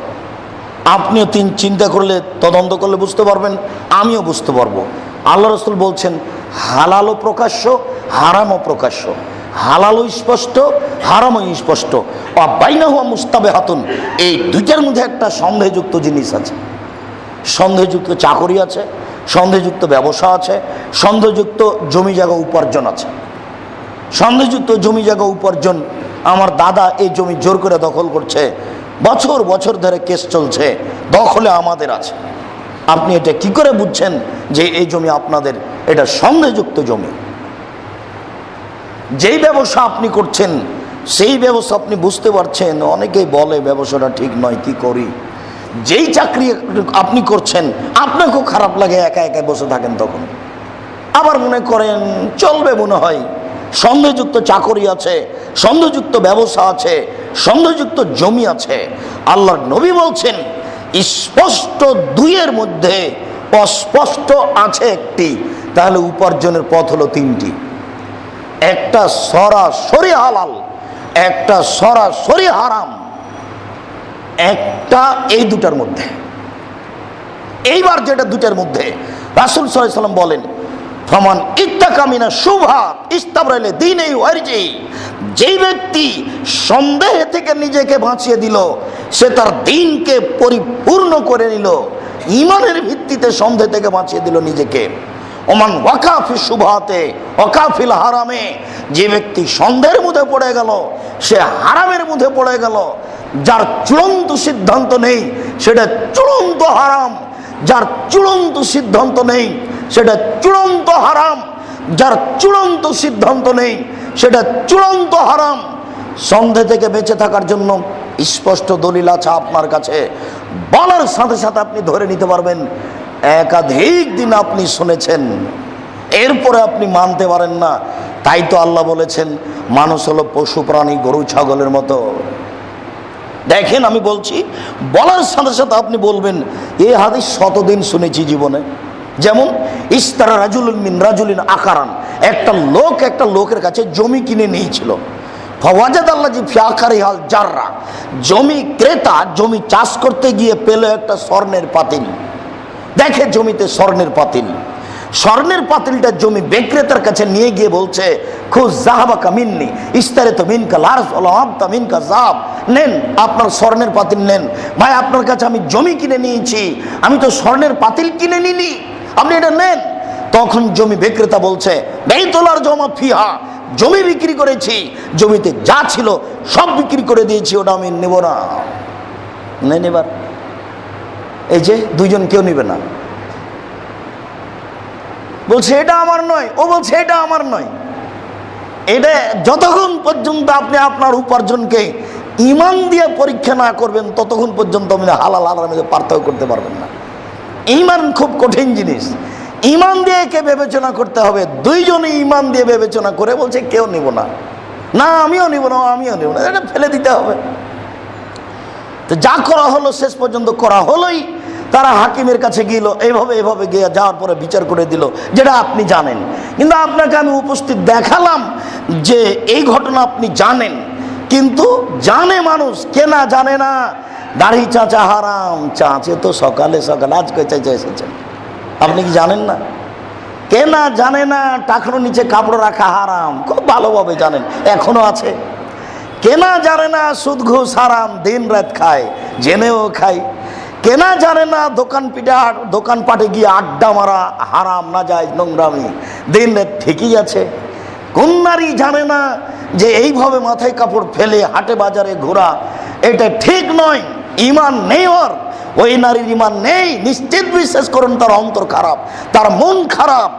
আপনিও চিন্তা করলে, তদন্ত করলে বুঝতে পারবেন, আমিও বুঝতে পারবো। আল্লাহ রাসূল বলছেন হালালও প্রকাশ্য, হারামও প্রকাশ্য। হালালও স্পষ্ট, হারামও স্পষ্ট। বাইনাহুমা মুস্তাবিহাতুন, এই দুইটার মধ্যে একটা সন্দেহযুক্ত জিনিস আছে। সন্দেহযুক্ত চাকরি আছে, সন্দেহযুক্ত ব্যবসা আছে, সন্দেহযুক্ত জমি জায়গা উপার্জন আছে। সন্দেহযুক্ত জমি জায়গা উপার্জন, আমার দাদা এই জমি জোর করে দখল করছে, বছর বছর ধরে কেস চলছে, দখলে আমাদের আছে। আপনি এটা কি করে বুঝছেন যে এই জমি আপনাদের? এটা সন্দেহযুক্ত জমি। যেই ব্যবসা আপনি করছেন সেই ব্যবসা আপনি বুঝতে পারছেন, অনেকেই বলে ব্যবসাটা ঠিক নয়, কি করি। যেই চাকরি আপনি করছেন আপনাকেও খারাপ লাগে, একা একা বসে থাকেন, তখন আবার মনে করেন চলবে, মনে হয়। সন্দেহযুক্ত চাকরি আছে, সন্দেহযুক্ত ব্যবসা আছে, সন্দেহযুক্ত জমি আছে। আল্লাহর নবী বলছেন স্পষ্ট দুইয়ের মধ্যে অস্পষ্ট আছে একটি, তাহলে উপার্জনের পথ হলো তিনটি। একটা সরাসরি হালাল, একটা সরাসরি হারাম, একটা এই দুটার মধ্যে। এইবার যেটা দুটার মধ্যে, রাসূল সাল্লাল্লাহু আলাইহি ওয়াসাল্লাম বলেন ফামান ইত্তাকা মিনা শুবহাত ইস্তাবরাইলে দীনে ওয়ারজি। যেই ব্যক্তি সন্দেহ থেকে নিজেকে বাঁচিয়ে দিল, সে তার দ্বীনকে পরিপূর্ণ করে নিল। ঈমানের ভিত্তিতে সন্দেহ থেকে বাঁচিয়ে দিল নিজেকে। ওমান ওয়াকাফি শুবহাতে ওয়াকাফিল হারামে, যে ব্যক্তি সন্দেহের মধ্যে পড়ে গেল সে হারামের মধ্যে পড়ে গেল। যার চূড়ান্ত সিদ্ধান্ত নেই সেটা চূড়ান্ত হারাম, যার চূড়ান্ত সিদ্ধান্ত নেই সেটা চূড়ান্ত হারাম, যার চূড়ান্ত সিদ্ধান্ত নেই সেটা চূড়ান্ত হারাম। সন্দেহ থেকে বেঁচে থাকার জন্য স্পষ্ট দলিল আছে আপনার কাছে, বলার সাথে সাথে আপনি ধরে নিতে পারবেন। একাধিক দিন আপনি শুনেছেন, এরপরে আপনি মানতে পারেন না। তাই তো আল্লাহ বলেছেন মানুষ হলো পশু প্রাণী, গরু ছাগলের মতো। দেখেন, আমি বলছি, বলার সাথে সাথে আপনি বলবেন এই হাদিস শতদিন শুনেছি জীবনে। যেমন ইস্তারা রাজুলুন মিন রাজুলিন আকারান, একটা লোকের কাছে জমি কিনে নিয়েছিল। ফওয়াজাদ আল্লাজি ফি আকারিহাল জাররা, জমি ক্রেতা জমি চাষ করতে গিয়ে পেল একটা স্বর্ণের পাতিল। দেখে জমিতে স্বর্ণের পাতিল, স্বর্ণের পাতিলটা জমি বিক্রেতার কাছে নিয়ে গিয়ে বলছে, খুব জাহাবাকা মিন্নি ইস্তারে তো মিনকা লারস ওয়ালামতা মিনকা জাহাব, নেন আপনার স্বর্ণের পাতিল নেন। ভাই, আপনার কাছে আমি জমি কিনে নিয়েছি, আমি তো স্বর্ণের পাতিল কিনে নিনি, আপনি এটা নেন। তখন জমি বিক্রেতা বলছে, বেইতুলার জমা ফিহা, জমি বিক্রি করেছি, জমিতে যা ছিল সব বিক্রি করে দিয়েছি, ওটা আমি নেব না। নেন এবার। এই যে দুইজন কেউ নেবে না, বলছে এটা আমার নয়, ও বলছে এটা আমার নয়। এটা যতক্ষণ পর্যন্ত আপনি আপনার উপার্জনকে ঈমান দিয়ে পরীক্ষা না করবেন ততক্ষণ পর্যন্ত আপনি হালাল হারামের পার্থক্য করতে পারবেন না। ঈমান খুব কঠিন জিনিস, ঈমান দিয়ে কে বিবেচনা করতে হবে। দুইজনে ঈমান দিয়ে বিবেচনা করে বলছে কেউ নিব না, না আমিও নিব না, আমিও নিব না, এটা ফেলে দিতে হবে। তো যা করা হলো শেষ পর্যন্ত করা হলোই। তারা হাকিমের কাছে গেল, এইভাবে গিয়ে যাওয়ার পরে বিচার করে দিল, যেটা আপনি জানেন। কিন্তু আপনাকে আমি উপস্থিত দেখালাম যে এই ঘটনা আপনি জানেন, কিন্তু জানে মানুষ, কে না জানে না। দাড়ি চাচা হারাম, চাচে তো সকালে সকালে আজকে চাচা এসেছেন, আপনি কি জানেন না? কে না জানে না টাকার নিচে কাপড় রাখা হারাম, খুব ভালোভাবে জানেন, এখনো আছে। কে না জানে না সুদ ঘুষ হারাম, দিন রাত খায়, জেনেও খায়। কেনা জানে না দোকানপাটে গিয়ে আড্ডা মারা হারাম, না যায় নোংরামি, দিন রাত ঠিকই আছে। কোন নারী জানে না যে এইভাবে মাথায় কাপড় ফেলে হাটে বাজারে ঘোরা এটা ঠিক নয়, ঈমান নেই ওর, ওই নারীর ঈমান নেই। নিশ্চিত বিশ্বাস করুন তার অন্তর খারাপ, তার মন খারাপ।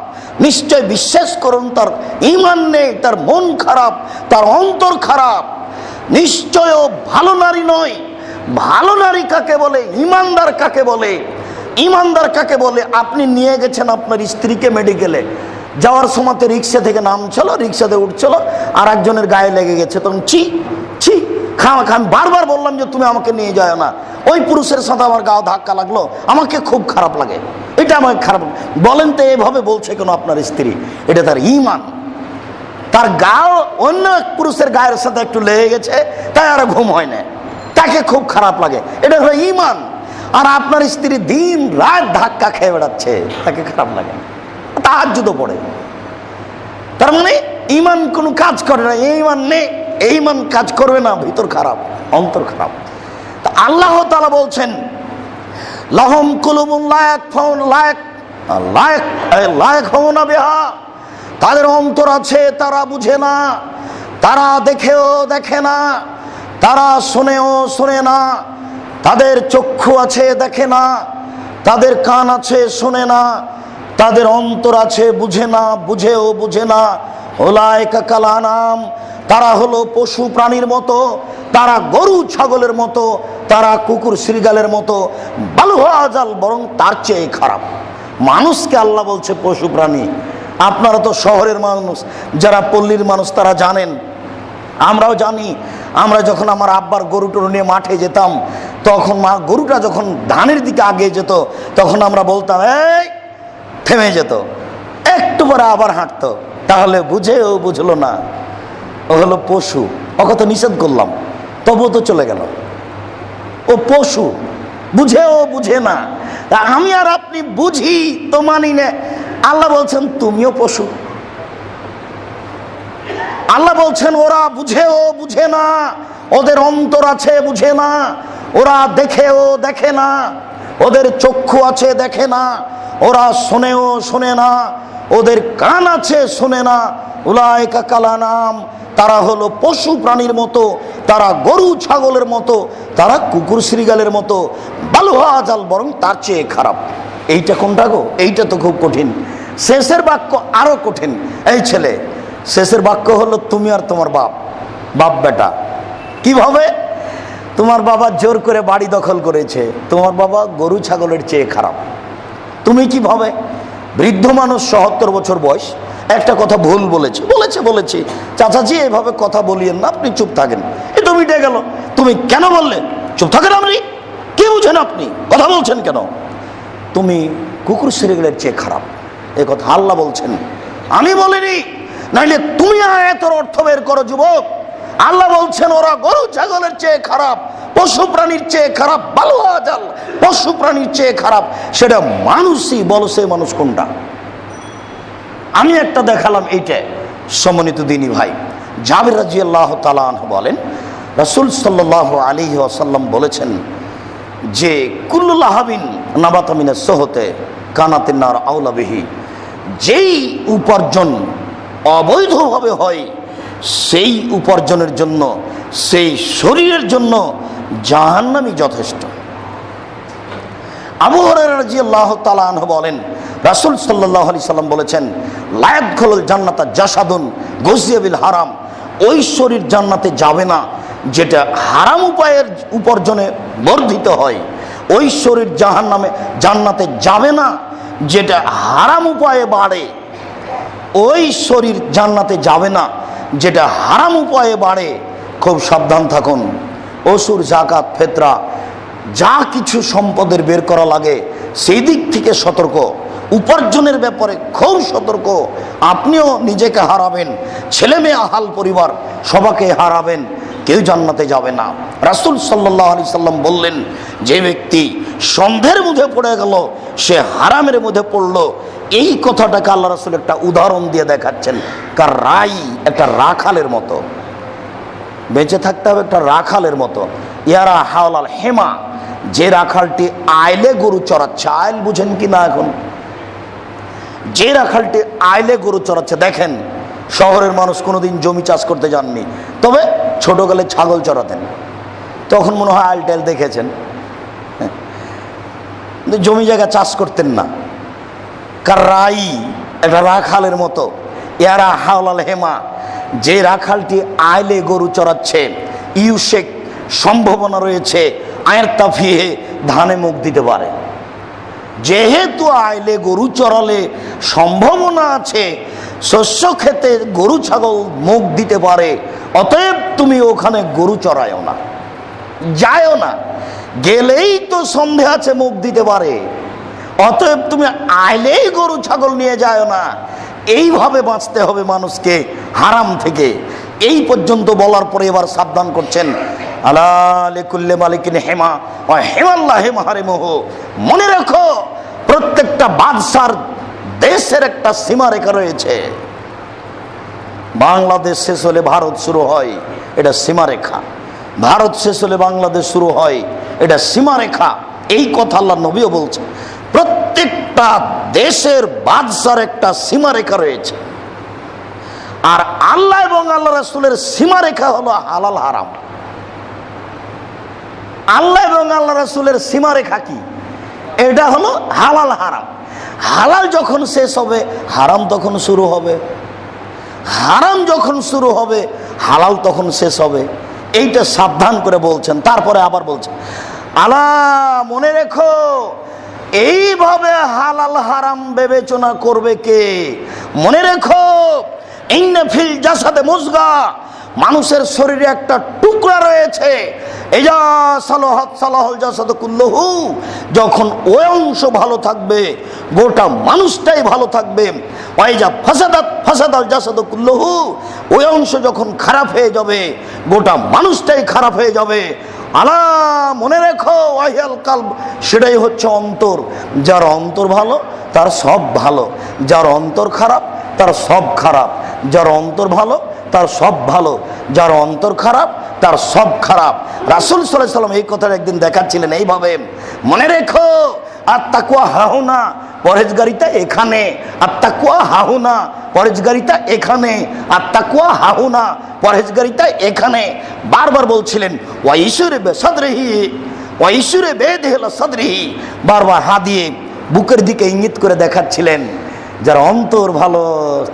নিশ্চয় বিশ্বাস করুন তার ঈমান নেই, তার মন খারাপ, তার অন্তর খারাপ। নিশ্চয় ও ভালো নারী নয়। ভালো নারী কাকে বলে, ইমানদার কাকে বলে? ইমানদার কাকে বলে? আপনি নিয়ে গেছেন আপনার স্ত্রীকে মেডিকেলে, যাওয়ার সময় রিক্সা থেকে নামছিল, রিক্সাতে উঠছিল, আর একজনের গায়ে লেগে গেছে, তখন ছি ছি আমি বারবার বললাম যে তুমি আমাকে নিয়ে যায় না, ওই পুরুষের সাথে আমার গাও ধাক্কা লাগলো, আমাকে খুব খারাপ লাগে, এটা আমাকে খারাপ বলেন তো এভাবে বলছে কেন আপনার স্ত্রী? এটা তার ঈমান। তার গাও অন্য এক পুরুষের গায়ের সাথে একটু লেগে গেছে, তাই আর ঘুম হয় না, তাকে খুব খারাপ লাগে, এটা হলো ঈমান। আর আপনার স্ত্রী দিন রাত ধাক্কা খেয়ে বেড়াচ্ছে, তাকে খারাপ লাগে, তাহাজ্জুদও পড়ে। তার মানে ঈমান কোনো কাজ করে না, ঈমান নেই, ঈমান কাজ করবে না, ভিতর খারাপ, অন্তর খারাপ। তা আল্লাহ তাআলা বলছেন লাহুম কুলুবুন লা ইয়াফকাহুনা বিহা, তাদের অন্তর আছে তারা বুঝে না, তারা দেখেও দেখে না, তারা শোনেও শোনে না, তাদের চক্ষু আছে দেখে না, তাদের কান আছে শোনে না, তাদের অন্তর আছে বুঝে না, বুঝেও বুঝে না। উলাইকা কাল আনাম, তারা হলো পশু প্রাণীর মতো, তারা গরু ছাগলের মতো, তারা কুকুর শ্রীগালের মতো, বালুহা আজাল, বরং তার চেয়ে খারাপ। মানুষকে আল্লাহ বলছে পশু প্রাণী। আপনারা তো শহরের মানুষ, যারা পল্লীর মানুষ তারা জানেন, আমরাও জানি। আমরা যখন আমার আব্বার গরু টরু নিয়ে মাঠে যেতাম, তখন গরুটা যখন ধানের দিকে আগে যেত, তখন আমরা বলতাম এই, থেমে যেত, একটু পরে আবার হাঁটতো। তাহলে বুঝেও বুঝলো না, ও হলো পশু, ওকে তো নিষেধ করলাম, তবুও তো চলে গেল, ও পশু, বুঝেও বুঝে না। তা আমি আর আপনি বুঝি তো মানি না। আল্লাহ বলছেন তুমিও পশু। আল্লাহ বলছেন ওরা বুঝেও বুঝে না, ওদের অন্তর আছে বুঝে না, ওরা দেখেও দেখে না, ওদের চক্ষু আছে দেখে না, ওরা শোনেও শোনে না, ওদের কান আছে শোনে না। উলাইকা কাল আনাম, তারা হলো পশু প্রাণীর মতো, তারা গরু ছাগলের মতো, তারা কুকুর শ্রীগালের মতো, বালুহা আজাল, বরং তার চেয়ে খারাপ। এইটা কোনটা গো? এইটা তো খুব কঠিন। শেষের বাক্য আরো কঠিন। এই ছেলে, শেষের বাক্য হলো তুমি আর তোমার বাপ বেটা। কিভাবে? তোমার বাবা জোর করে বাড়ি দখল করেছে, তোমার বাবা গরু ছাগলের চেয়ে খারাপ। তুমি কিভাবে? বৃদ্ধ মানুষ, ৭৭ বছর বয়স, একটা কথা ভুল বলেছে, চাচাজি এভাবে কথা বলিয়েন না, আপনি চুপ থাকেন, এটা মিটে গেল। তুমি কেন বললে? চুপ থাকেন আপনি, কি বুঝেন আপনি, কথা বলছেন কেন? তুমি কুকুর শ্রেণীর চেয়ে খারাপ, এ কথা আল্লাহ বলছেন, আমি বলিনি। নাইলে তুমি আয়াতের অর্থ বের করো যুবক। আল্লাহ বলছেন ওরা গরু ছাগলের চেয়ে খারাপ, পশু প্রাণীর চেয়ে খারাপ, বালুয়াজাল পশু প্রাণীর চেয়ে খারাপ। সেটা মানুষই বলো, সে মানুষ কোনটা? আমি একটা দেখালাম এইটা। সম্মানিত দিনী ভাই, জাবির রাদিয়াল্লাহু তাআলা আনহু বলেন, রাসূল সাল্লাল্লাহু আলাইহি ওয়াসাল্লাম বলেছেন যে কুল্লু লাহাবিন নাবাতা মিনাস সুহতে কানাতিন নার আওলা বিহি, যেই উপার্জন অবৈধভাবে হয় সেই উপার্জনের জন্য, সেই শরীরের জন্য জাহান্নামই যথেষ্ট। আবু হুরায়রা রাদিয়াল্লাহু তাআলা আনহু বলেন, রাসূল সাল্লাল্লাহু আলাইহি সাল্লাম বলেছেন, লা ইয়াদখুলুল জান্নাতা জাসাদুন গুযিয়া বিল হারাম, ওই শরীর জান্নাতে যাবে না যেটা হারাম উপায়ের উপার্জনে বর্ধিত হয়। ওই শরীর জান্নাতে যাবে না যেটা হারাম উপায়ে বাড়ে। ওই শরীর জান্নাতে যাবে না যেটা হারাম উপায়ে বাড়ে। খুব সাবধান থাকুন। ওসুর, জাকাত, ফেতরা যা কিছু সম্পদের বের করা লাগে সেই দিক থেকে সতর্ক। উপার্জনের ব্যাপারে খুব সতর্ক। আপনিও নিজেকে হারাবেন, ছেলে মেয়ে, আহাল পরিবার সবাইকে হারাবেন, কেউ জান্নাতে যাবে না। রাসূল সাল্লাল্লাহু আলাইহি সাল্লাম বললেন, যে ব্যক্তি সন্দেহের মধ্যে পড়ে গেল সে হারামের মধ্যে পড়লো। এই কথাটাকে আল্লাহ রাসূল একটা উদাহরণ দিয়ে দেখাচ্ছেন। কার রাই একটা রাখালের মতো, বেঁচে থাকতে হবে একটা রাখালের মতো। ইয়ারা হাওলাল হেমা, যে রাখালটি আইলে গরু চড়াচ্ছে, আইল বুঝেন কি না এখন? যে রাখালটি আইলে গরু চড়াচ্ছে, দেখেন শহরের মানুষ কোনোদিন জমি চাষ করতে যাননি, তবে ছোটকালে ছাগল চড়াতেন, তখন মনে হয় আইল টাইল দেখেছেন, জমি জায়গা চাষ করতেন না। কারাই একটা রাখালের মতো। ইয়ারা হাওলাল হেমা, যে রাখালটি আইলে গরু চড়াচ্ছে, ইউশেক সম্ভাবনা রয়েছে আয়ের তাফিহে ধানে মুখ দিতে পারে। যেহেতু আইলে গরু চড়ালে সম্ভাবনা আছে শস্য খেতে গরু ছাগল মুখ দিতে পারে, অতএব তুমি ওখানে গরু চড়ায়ও না, যায়ও না। গেলেই তো সন্দেহ আছে মুখ দিতে পারে, অতএব তুমি আইলেই গরু ছাগল নিয়ে যায়ও না। এইভাবে বাঁচতে হবে মানুষকে হারাম থেকে। এই পর্যন্ত বলার পরে এবার সাবধান করছেন, আলা লিকুল্লি মালিকিন হেমা ওয়া হেমাল্লাহি মাহারিমুহু, মনে রাখো প্রত্যেকটা বাদশার দেশের একটা সীমারেখা রয়েছে। বাংলাদেশ শেষ হলে ভারত শুরু হয়, এটা সীমারেখা। ভারত শেষ হলে বাংলাদেশ শুরু হয়, এটা সীমারেখা। এই কথা আল্লাহ নবীও বলছেন, প্রত্যেকটা দেশের বাদশার একটা সীমারেখা রয়েছে। আর আল্লাহ এবং আল্লাহ রাসূলের সীমারেখা হলো হালাল হারাম। আল্লাহ এবং আল্লাহ রাসূলের সীমারেখা কি? এটা হলো হালাল হারাম। হালাল যখন শেষ হবে হারাম তখন শুরু হবে, হারাম যখন শুরু হবে হালাল তখন শেষ হবে। এইটা সাবধান করে বলছেন। তারপরে আবার বলছেন, আলা মনে রেখো, এইভাবে হালাল হারাম বিবেচনা করবে কে? মনে রেখো, ইন্না ফিল জাসাদে মুজগা, মানুষের শরীরে একটা টুকরা রয়েছে। এজা সালাহাত সালাহুল জাসাদু কুল্লুহু, যখন ওই অংশ ভালো থাকবে গোটা মানুষটাই ভালো থাকবে। ওয়াইজা ফাসাদাত ফাসাদাল জাসাদু কুল্লুহু, ওই অংশ যখন খারাপ হয়ে যাবে গোটা মানুষটাই খারাপ হয়ে যাবে। আলা মনে রেখো, ওয়াহিয়াল কালব, সেটাই হচ্ছে অন্তর। যার অন্তর ভালো তার সব ভালো, যার অন্তর খারাপ তার সব খারাপ। যার অন্তর ভালো তার সব ভালো, যার অন্তর খারাপ তার সব খারাপ। রাসূল সাল্লাল্লাহু আলাইহি সাল্লাম এই কথাটা একদিন দেখাচ্ছিলেন এইভাবে, মনে রেখো আত্তাকওয়া হাহুনা, পরহেজগারিতা এখানে। আত্তাকওয়া হাহুনা, পরহেজগারিতা এখানে। আত্তাকওয়া হাহুনা, পরহেজগারিতা এখানে। বারবার বলছিলেন, ওয়া ইশুরে বেসাদরিহি ওয়া ইশুরে বেদহিলা সাদরিহি, বারবার হাত দিয়ে বুকের দিকে ইঙ্গিত করে দেখাচ্ছিলেন, যার অন্তর ভালো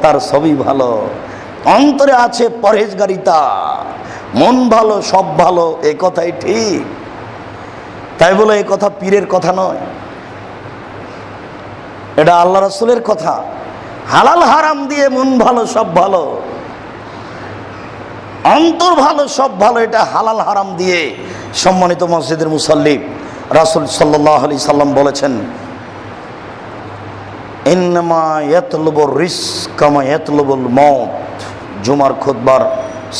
তার সবই ভালো। অন্তরে আছে পরহেজগারিতা, মন ভালো সব ভালো, এই কথাই ঠিক। তাই বলে এই কথা পীরের কথা নয়, এটা আল্লাহ রাসূলের কথা। হালাল হারাম দিয়ে মন ভালো সব ভালো। অন্তর ভালো, সব ভালো, এটা হালাল হারাম দিয়ে। সম্মানিত মসজিদের মুসাল্লি, রাসূল সাল্লাল্লাহু আলাইহি সাল্লাম বলেছেন, ইন্নামা ইয়াতলুবুর রিজক কামা ইয়াতলুবুল মউত। জুমার খুতবার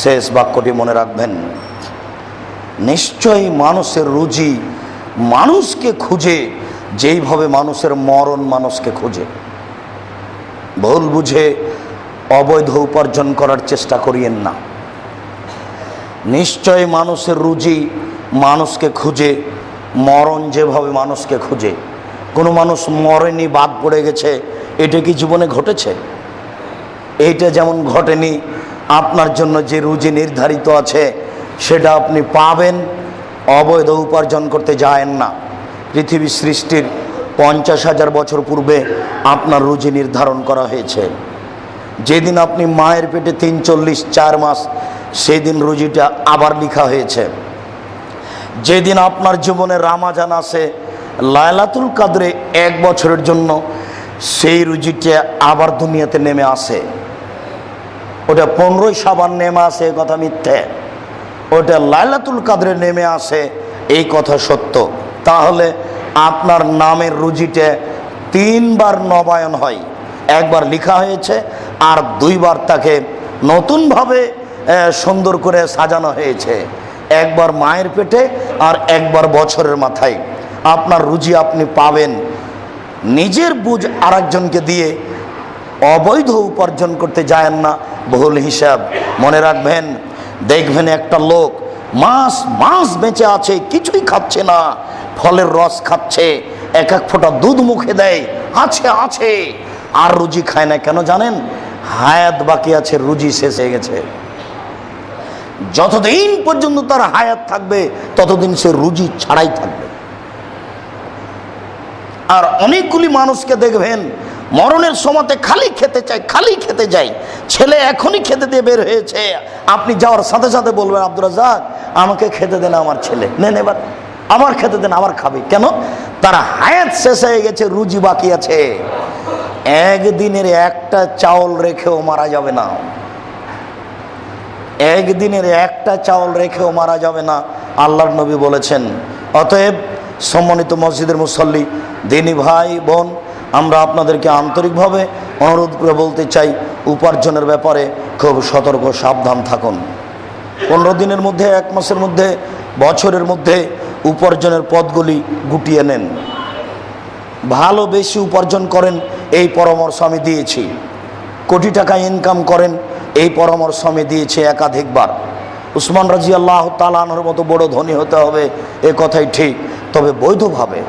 শেষ বাক্যটি মনে রাখবেন। নিশ্চয়ই মানুষের রুজি মানুষকে খুঁজে যেইভাবে মানুষের মরণ মানুষকে খুঁজে। ভুল বুঝে অবৈধ উপার্জন করার চেষ্টা করিয়েন না। নিশ্চয় মানুষের রুজি মানুষকে খুঁজে, মরণ যেভাবে মানুষকে খুঁজে। কোনো মানুষ মরেনি, বাদ পড়ে গেছে, এটা কি জীবনে ঘটেছে? এইটা যেমন ঘটেনি, আপনার জন্য যে রুজি নির্ধারিত আছে সেটা আপনি পাবেন। অবৈধ উপার্জন করতে যায়েন না। পৃথিবী সৃষ্টির 50,000 বছর পূর্বে আপনার রুজি নির্ধারণ করা হয়েছে। যেদিন আপনি মায়ের পেটে 3-4 মাস, সেই দিন রুজিটা আবার লেখা হয়েছে। যেদিন আপনার জীবনে রামাজান আসে, লায়লাতুল কাদরে 1 বছরের জন্য, সেই রুজিটা আবার দুনিয়াতে নেমে আসে। ওটা 15ই শাবান নেমে আসে, এই কথা মিথ্যে। ওটা লায়লাতুল কাদরে নেমে আসে, এই কথা সত্য। তাহলে আপনার নামের রুজিটা 3 বার নবায়ন হয়। একবার লেখা হয়েছে, আর 2 বার তাকে নতুনভাবে সুন্দর করে সাজানো হয়েছে। একবার মায়ের পেটে আর একবার বছরের মাথায়। আপনার রুজি আপনি পাবেন। নিজের বুঝ আরেকজনকে দিয়ে অবৈধ উপার্জন করতে যায়েন না, ভুল হিসাব। মনে রাখবেন, দেখবেন একটা লোক মাস মাস বেঁচে আছে, কিছুই খাচ্ছে না, ফলের রস খাচ্ছে, এক ফোঁটা দুধ মুখে দেয়, আছে আছে, আর রুজি খায় না। কেন জানেন? হায়াত বাকি আছে, রুজি শেষ হয়ে গেছে। যতদিন পর্যন্ত তার হায়াত থাকবে ততদিন সে রুজি ছাড়াই থাকবে। আর অনেকগুলি মানুষকে দেখবেন মরণের সময়তে খালি খেতে চায়, খালি খেতে যায়। ছেলে এখনই খেতে দিয়ে বের হয়েছে, আপনি যাওয়ার সাথে সাথে বলবেন, আব্দুর রাজ্জাক আমাকে খেতে দেন, আমার ছেলে নেন, এবার আমার খেতে দেন, আবার খাবে। কেন? তার হায়াত শেষ হয়ে গেছে, রুজি বাকি আছে। একদিনের একটা চাউল রেখেও মারা যাবে না, একদিনের একটা চাউল রেখেও মারা যাবে না, আল্লাহর নবী বলেছেন। অতএব সম্মানিত মসজিদের মুসল্লি, দিনী ভাই বোন, আমরা আপনাদেরকে আন্তরিকভাবে অনুরোধ করে বলতে চাই, উপার্জনের ব্যাপারে খুব সতর্ক, সাবধান থাকুন। 15 দিনের মধ্যে, 1 মাসের মধ্যে, বছরের মধ্যে উপার্জনের পথগুলি গুটিয়ে নেন। ভালো বেশি উপার্জন করেন, এই পরামর্শ আমি দিয়েছি। কোটি টাকা ইনকাম করেন, এই পরামর্শ আমি দিয়েছি একাধিকবার। উসমান রাদিয়াল্লাহু তাআলা আনহুর মতো বড় ধনী হতে হবে, এ কথাই ঠিক, তবে বৈধভাবে।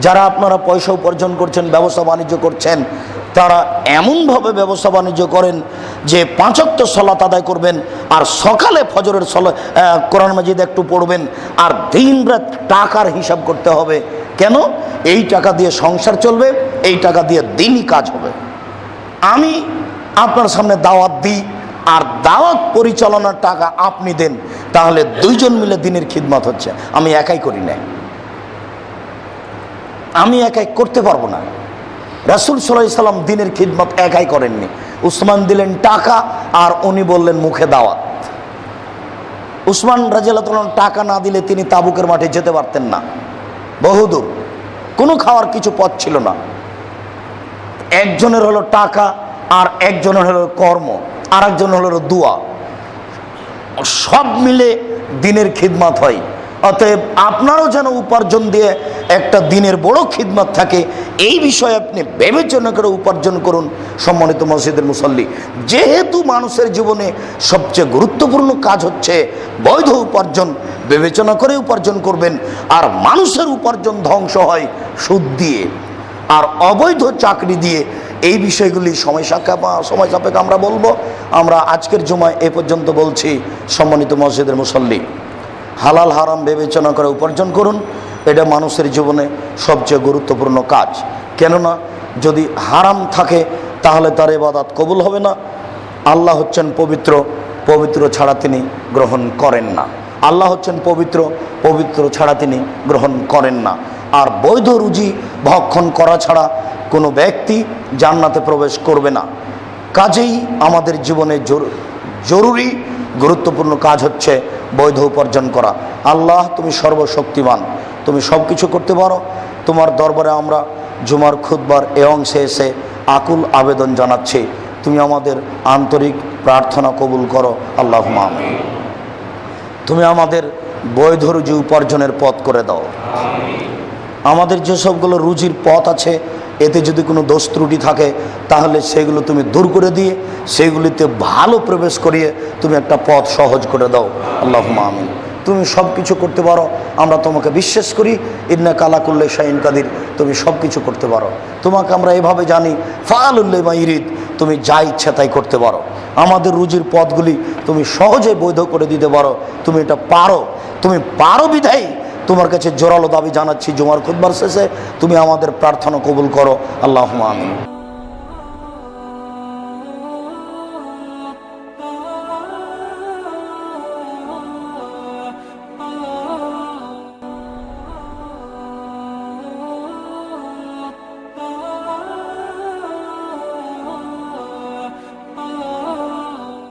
যারা আপনারা পয়সা উপার্জন করছেন, ব্যবসা বাণিজ্য করছেন, তারা এমনভাবে ব্যবসা বাণিজ্য করেন যে 5 ওয়াক্ত সালাত আদায় করবেন, আর সকালে ফজরের কোরআন মাজিদ একটু পড়বেন, আর দিনরাত টাকার হিসাব করতে হবে। কেন? এই টাকা দিয়ে সংসার চলবে, এই টাকা দিয়ে দিনই কাজ হবে। আমি আপনার সামনে দাওয়াত দিই, আর দাওয়াত পরিচালনার টাকা আপনি দেন, তাহলে 2 জন মিলে দিনের খিদমত হচ্ছে। আমি একাই করি না, আমি একাই করতে পারবো না। রাসূল সাল্লাল্লাহু আলাইহি সাল্লাম দিনের খিদমত একাই করেননি। উসমান দিলেন টাকা, আর উনি বললেন মুখে দাওয়াত। উসমান রাদিয়াল্লাহু তাআলা টাকা না দিলে তিনি তাবুকের মাঠে যেতে পারতেন না, বহুদূর, কোনো খাওয়ার কিছু পথ ছিল না। একজনের হলো টাকা, আর একজনের হলো কর্ম, আর একজন হলো দোয়া। সব মিলে দিনের খিদমত হয়। অতএব আপনারও যেন উপার্জন দিয়ে একটা দিনের বড় খিদমত থাকে, এই বিষয়ে আপনি বিবেচনা করে উপার্জন করুন। সম্মানিত মসজিদের মুসল্লি, যেহেতু মানুষের জীবনে সবচেয়ে গুরুত্বপূর্ণ কাজ হচ্ছে বৈধ উপার্জন, বিবেচনা করে উপার্জন করবেন। আর মানুষের উপার্জন ধ্বংস হয় সুদ দিয়ে আর অবৈধ চাকরি দিয়ে। এই বিষয়গুলি সময় সাপেক্ষ আমরা বলবো। আমরা আজকের জুমায় এ পর্যন্ত বলছি। সম্মানিত মসজিদের মুসল্লি, হালাল হারাম বিবেচনা করে উপার্জন করুন, এটা মানুষের জীবনে সবচেয়ে গুরুত্বপূর্ণ কাজ। কেননা যদি হারাম থাকে তাহলে তার ইবাদত কবুল হবে না। আল্লাহ হচ্ছেন পবিত্র, পবিত্র ছাড়া তিনি গ্রহণ করেন না। আল্লাহ হচ্ছেন পবিত্র, পবিত্র ছাড়া তিনি গ্রহণ করেন না। আর বৈধ রুজি ভক্ষণ করা ছাড়া কোনো ব্যক্তি জান্নাতে প্রবেশ করবে না। কাজেই আমাদের জীবনে জরুরি গুরুত্বপূর্ণ কাজ হচ্ছে বৈধ উপার্জন করা। আল্লাহ তুমি সর্বশক্তিমান, তুমি সব কিছু করতে পারো। তোমার দরবারে আমরা জুমার খুতবার এ অংশে এসে আকুল আবেদন জানাচ্ছি, তুমি আমাদের আন্তরিক প্রার্থনা কবুল করো। আল্লাহুম্মা আমিন। তুমি আমাদের বৈধ রুজি উপার্জনের পথ করে দাও। আমাদের যে সবগুলো রুজির পথ আছে এতে যদি কোনো দোষ ত্রুটি থাকে তাহলে সেগুলো তুমি দূর করে দিয়ে সেগুলিতে ভালো প্রবেশ করিয়ে তুমি একটা পথ সহজ করে দাও। আল্লাহুম্মা আমিন। তুমি সব কিছু করতে পারো, আমরা তোমাকে বিশ্বাস করি। ইন্নাকা আলা কুল্লি শাইইন কাদির, তুমি সব কিছু করতে পারো। তোমাকে আমরা এভাবে জানি ফাআলুল লিমা ইউরিদ, তুমি যা ইচ্ছা তাই করতে পারো। আমাদের রুজির পথগুলি তুমি সহজে বৈধ করে দিতে পারো। তুমি এটা পারো, তুমি পারো বিধায় তোমার কাছে জোরালো দাবি জানাচ্ছি জুমার খুতবার শেষে তুমি আমাদের প্রার্থনা কবুল করো। আল্লাহুম্মা আমিন।